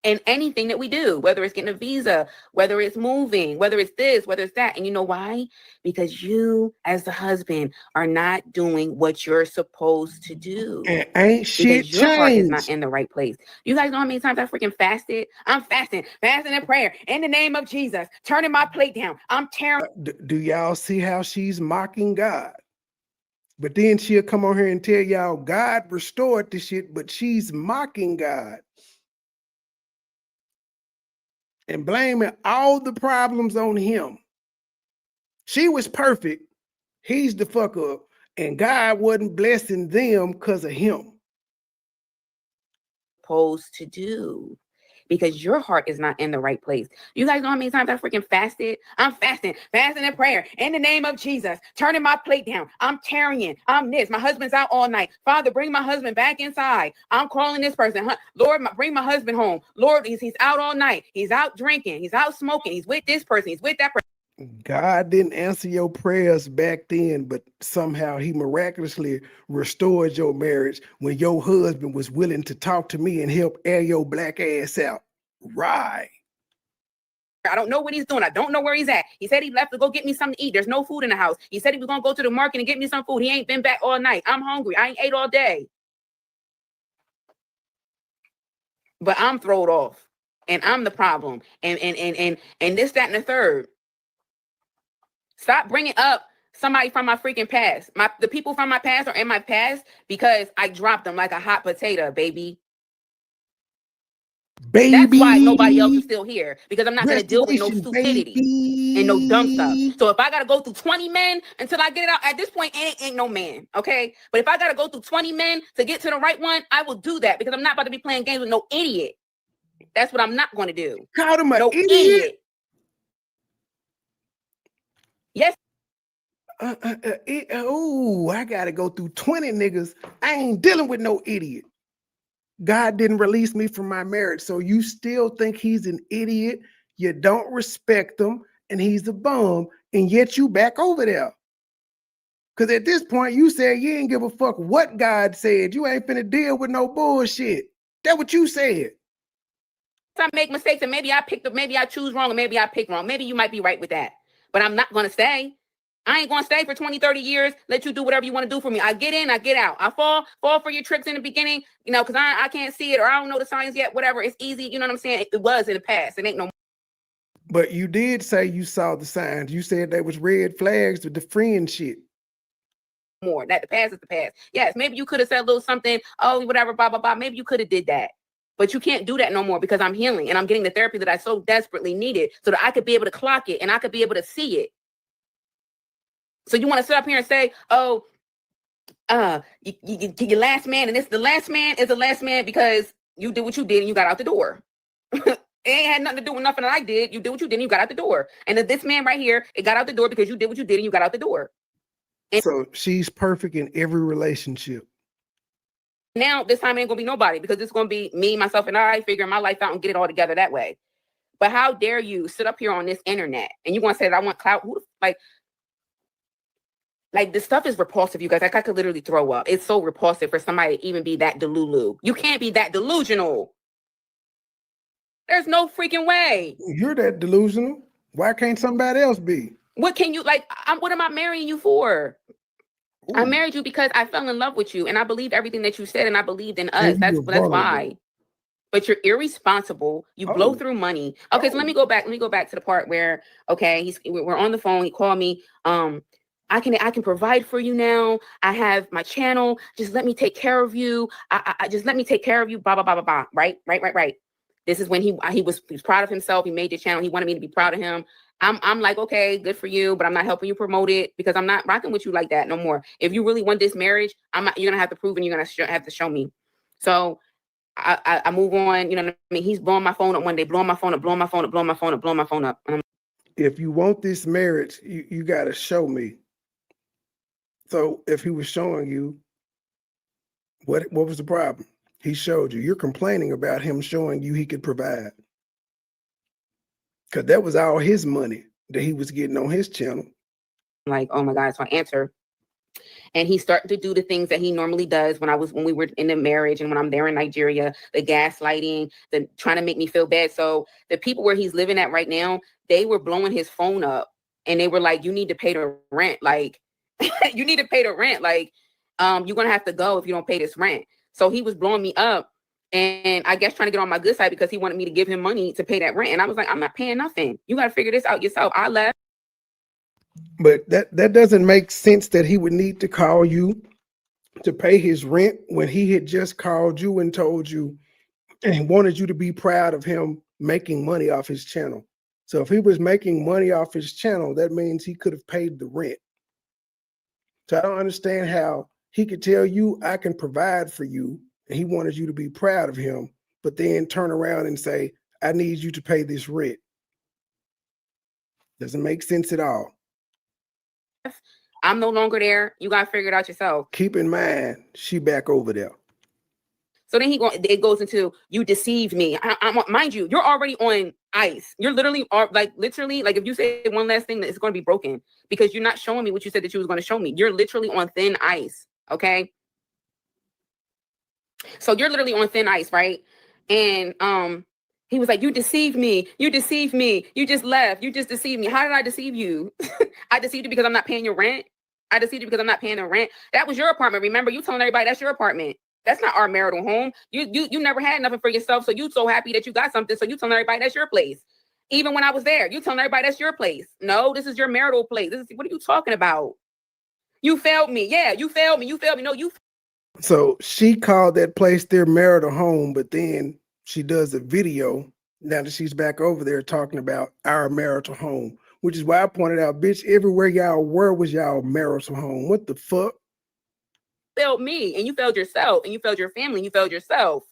S5: And anything that we do, whether it's getting a visa, whether it's moving, whether it's this, whether it's that. And you know why? Because you, as the husband, are not doing what you're supposed to do.
S1: And ain't shit
S5: because your heart is not
S1: changed.
S5: in the right place. You guys know how many times I freaking fasted? I'm fasting in prayer in the name of Jesus, turning my plate down. I'm tearing.
S1: Do y'all see how she's mocking God? But then she'll come on here and tell y'all God restored the shit, but she's mocking God and blaming all the problems on him. She was perfect. He's the fuck up. And God wasn't blessing them because of him.
S5: Supposed to do. Because your heart is not in the right place. You guys know how many times I freaking fasted? I'm fasting in prayer in the name of Jesus, turning my plate down. I'm tearing it. I'm this. My husband's out all night. Father, bring my husband back inside. I'm calling this person. Lord, bring my husband home. Lord, he's out all night. He's out drinking. He's out smoking. He's with this person. He's with that person.
S1: God didn't answer your prayers back then, but somehow he miraculously restored your marriage when your husband was willing to talk to me and help air your black ass out. Right.
S5: I don't know what he's doing. I don't know where he's at. He said he left to go get me something to eat. There's no food in the house. He said he was going to go to the market and get me some food. He ain't been back all night. I'm hungry. I ain't ate all day. But I'm thrown off. And I'm the problem. And this, that, and the third. Stop bringing up somebody from my freaking past. The people from my past are in my past because I dropped them like a hot potato, baby. That's why nobody else is still here, because I'm not going to deal with no stupidity and no dumb stuff. So if I got to go through 20 men until I get it out, at this point, ain't no man, okay? But if I got to go through 20 men to get to the right one, I will do that, because I'm not about to be playing games with no idiot. That's what I'm not going to do.
S1: Called him an
S5: idiot. Yes.
S1: I got to go through 20 niggas. I ain't dealing with no idiot. God didn't release me from my marriage. So you still think he's an idiot. You don't respect him and he's a bum. And yet you back over there. Because at this point you said you ain't give a fuck what God said. You ain't finna deal with no bullshit. That's what you said.
S5: I make mistakes and maybe I choose wrong, or maybe I pick wrong. Maybe you might be right with that. But I'm not going to stay. I ain't going to stay for 20, 30 years. Let you do whatever you want to do for me. I get in, I get out. I fall for your tricks in the beginning, because I can't see it, or I don't know the signs yet, whatever. It's easy. You know what I'm saying? It was in the past. It ain't no more.
S1: But you did say you saw the signs. You said there was red flags with the friend shit.
S5: More. That the past is the past. Yes, maybe you could have said a little something, oh, whatever, blah, blah, blah. Maybe you could have did that. But you can't do that no more, because I'm healing and I'm getting the therapy that I so desperately needed so that I could be able to clock it and I could be able to see it. So you want to sit up here and say, oh, your last man, and the last man is the last man because you did what you did and you got out the door. It ain't had nothing to do with nothing that I did. You did what you did and you got out the door. And this man right here, it got out the door because you did what you did and you got out the door. And
S1: so she's perfect in every relationship.
S5: now this time ain't gonna be nobody, because it's gonna be me, myself, and I figuring my life out and get it all together that way. But how dare you sit up here on this internet and you want to say that I want clout? Like this stuff is repulsive, you guys. Like I could literally throw up. It's so repulsive for somebody to even be that delulu. You can't be that delusional. There's no freaking way.
S1: You're that delusional. Why can't somebody else be?
S5: What can you like? What am I marrying you for? I
S1: Ooh,
S5: married you because I fell in love with you and I believed everything that you said and I believed in us.
S1: and you were
S5: That's
S1: vulnerable.
S5: why. But you're irresponsible. You blow
S1: Oh,
S5: through money. Okay, so let
S1: oh.
S5: me go back. Let me go back to the part where we're on the phone. He called me. I can provide for you now. I have my channel. Just let me take care of you. I just let me take care of you. Blah blah blah blah blah. Right. This is when he was proud of himself. He made the channel. He wanted me to be proud of him. I'm like, okay, good for you, but I'm not helping you promote it because I'm not rocking with you like that no more. If you really want this marriage, you're gonna have to prove and you're gonna have to show me. So I move on. You know what I mean? He's blowing my phone up one day, blowing my phone up, blowing my phone up, blowing my phone up, blowing my phone up. And I'm,
S1: If you want this marriage, you got to show me. So if he was showing you, what was the problem? He showed you. You're complaining about him showing you he could provide. Because that was all his money that he was getting on his channel.
S5: like, oh my God. So I answer. And he started to do the things that he normally does when we were in the marriage and when I'm there in Nigeria, the gaslighting, the trying to make me feel bad. So the people where he's living at right now, they were blowing his phone up and they were like, you need to pay the rent. Like, you need to pay the rent. Like, you're going to have to go if you don't pay this rent. So he was blowing me up and I guess trying to get on my good side because he wanted me to give him money to pay that rent. And I was like, I'm not paying nothing. You got to figure this out yourself. I left.
S1: But that doesn't make sense that he would need to call you to pay his rent when he had just called you and told you and wanted you to be proud of him making money off his channel. So if he was making money off his channel, that means he could have paid the rent. So I don't understand how he could tell you, I can provide for you, and he wanted you to be proud of him, but then turn around and say, I need you to pay this rent. Doesn't make sense at all.
S5: I'm no longer there. You got to figure it out yourself.
S1: Keep in mind, she back over there.
S5: So then it goes into, you deceived me. Mind you, you're already on ice. You're literally like if you say one last thing, that it's going to be broken because you're not showing me what you said that you was going to show me. You're literally on thin ice. Okay. So you're literally on thin ice, right? And he was like, you deceived me. You deceived me. You just left. You just deceived me. How did I deceive you? I deceived you because I'm not paying your rent. I deceived you because I'm not paying the rent. That was your apartment. Remember, you telling everybody that's your apartment. That's not our marital home. You never had nothing for yourself, so you so happy that you got something, so you telling everybody that's your place. Even when I was there, you telling everybody that's your place. No, this is your marital place. What are you talking about? You failed me. Yeah, you failed me. You failed me. No, you.
S1: So she called that place their marital home, but then she does a video now that she's back over there talking about our marital home, which is why I pointed out, bitch, everywhere y'all were was y'all marital home. What the fuck?
S5: Failed me and you failed yourself and you failed your family and you failed yourself.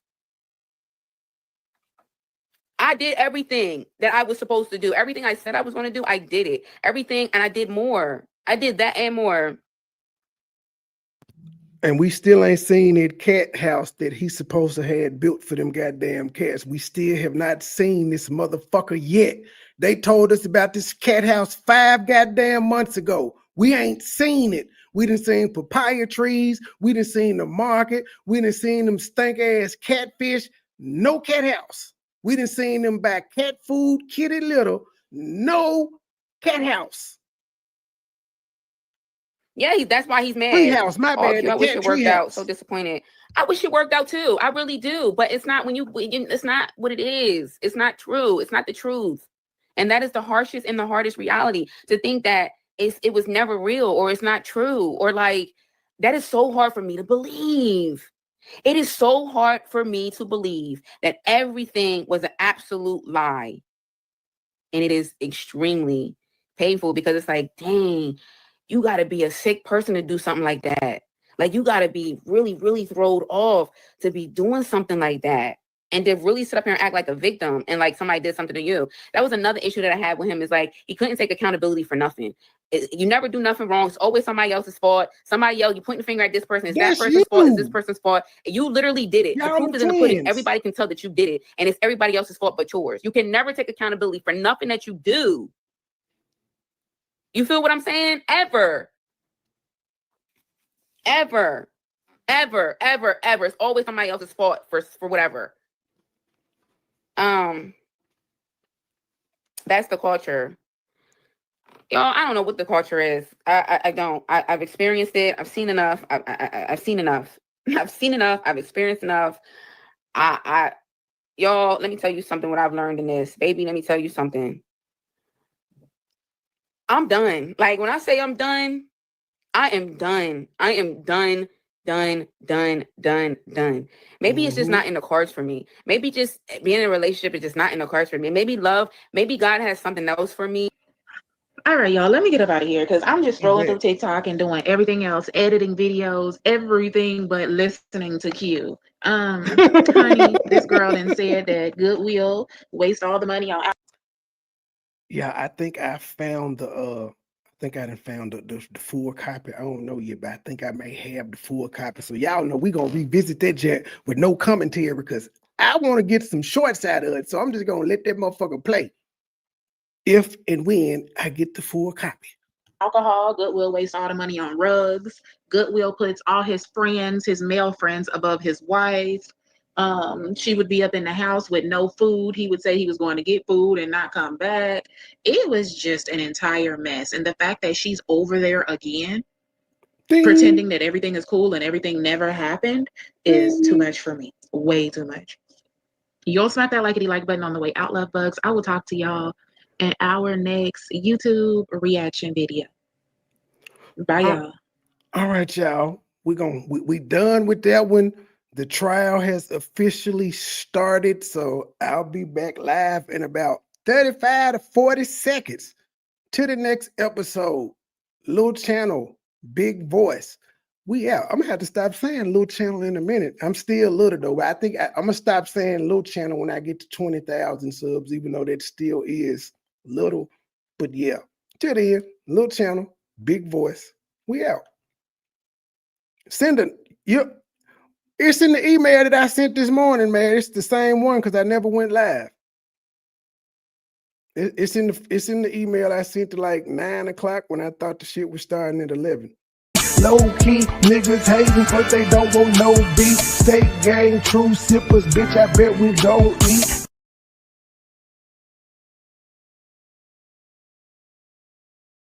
S5: I did everything that I was supposed to do. Everything I said I was going to do, I did it. Everything, and I did more. I did that and more.
S1: And we still ain't seen that cat house that he's supposed to have built for them goddamn cats. We still have not seen this motherfucker yet. They told us about this cat house 5 goddamn months ago. We ain't seen it. We done seen papaya trees. We done seen the market. We done seen them stink ass catfish. No cat house. We done seen them buy cat food, kitty litter. No cat house.
S5: Yeah, that's why he's mad.
S1: Treehouse, my bad.
S5: I wish it worked out.
S1: Treehouse.
S5: So disappointed. I wish it worked out too. I really do. But it's not it's not what it is. It's not true. It's not the truth. And that is the harshest and the hardest reality, to think that it was never real or it's not true, or like, that is so hard for me to believe. It is so hard for me to believe that everything was an absolute lie. And it is extremely painful because it's like, dang, you got to be a sick person to do something like that. Like, you got to be really, really thrown off to be doing something like that. And to really sit up here and act like a victim and like somebody did something to you. That was another issue that I had with him, is like, he couldn't take accountability for nothing. You never do nothing wrong. It's always somebody else's fault. Somebody else, you point the finger at this person. It's that person's fault. It's this person's fault. You literally did it. The proof is in the pudding. Everybody can tell that you did it. And it's everybody else's fault but yours. You can never take accountability for nothing that you do. You feel what I'm saying? Ever. Ever. Ever. Ever. Ever. It's always somebody else's fault for whatever. That's the culture. Y'all, I don't know what the culture is. I don't. I've experienced it. I've seen enough. I've seen enough. I've seen enough. I've experienced enough. Y'all, let me tell you something. What I've learned in this, baby. Let me tell you something. I'm done. Like when I say I'm done, I am done. I am done. Done. Maybe it's just not in the cards for me. Maybe just being in a relationship is just not in the cards for me. Maybe love. Maybe God has something else for me.
S3: All right, y'all, let me get up out of here because I'm just scrolling through TikTok and doing everything else, editing videos, everything but listening to Q. Honey, this girl then said that Goodwill waste all the money on.
S1: Yeah, I think I found the I think I done found the full copy. I don't know yet, but I think I may have the full copy. So y'all know we're gonna revisit that jet with no commentary because I want to get some shorts out of it. So I'm just gonna let that motherfucker play. If and when I get the full copy.
S3: Alcohol, Goodwill wastes all the money on rugs. Goodwill puts all his friends, his male friends, above his wife. She would be up in the house with no food. He would say he was going to get food and not come back. It was just an entire mess. And the fact that she's over there again,
S1: Ding.
S3: pretending that everything is cool and everything never happened is too much for me. Way too much. Y'all smack that likety like button on the way out, love bugs. I will talk to y'all in our next YouTube reaction video. Bye, y'all.
S1: All right, y'all. We done with that one. The trial has officially started, so I'll be back live in about 35 to 40 seconds to the next episode. Little channel, big voice. I'm gonna have to stop saying little channel in a minute. I'm still little though, but I think I'm gonna stop saying little channel when I get to 20,000 subs, even though that still is little. But yeah, till then, little channel, big voice. We out. It's in the email that I sent this morning, man. It's the same one because I never went live. It's in the email I sent to like 9 o'clock when I thought the shit was starting at 11. Low key niggas hating but they don't want no beef. State gang, true sippers, bitch. I bet we don't eat.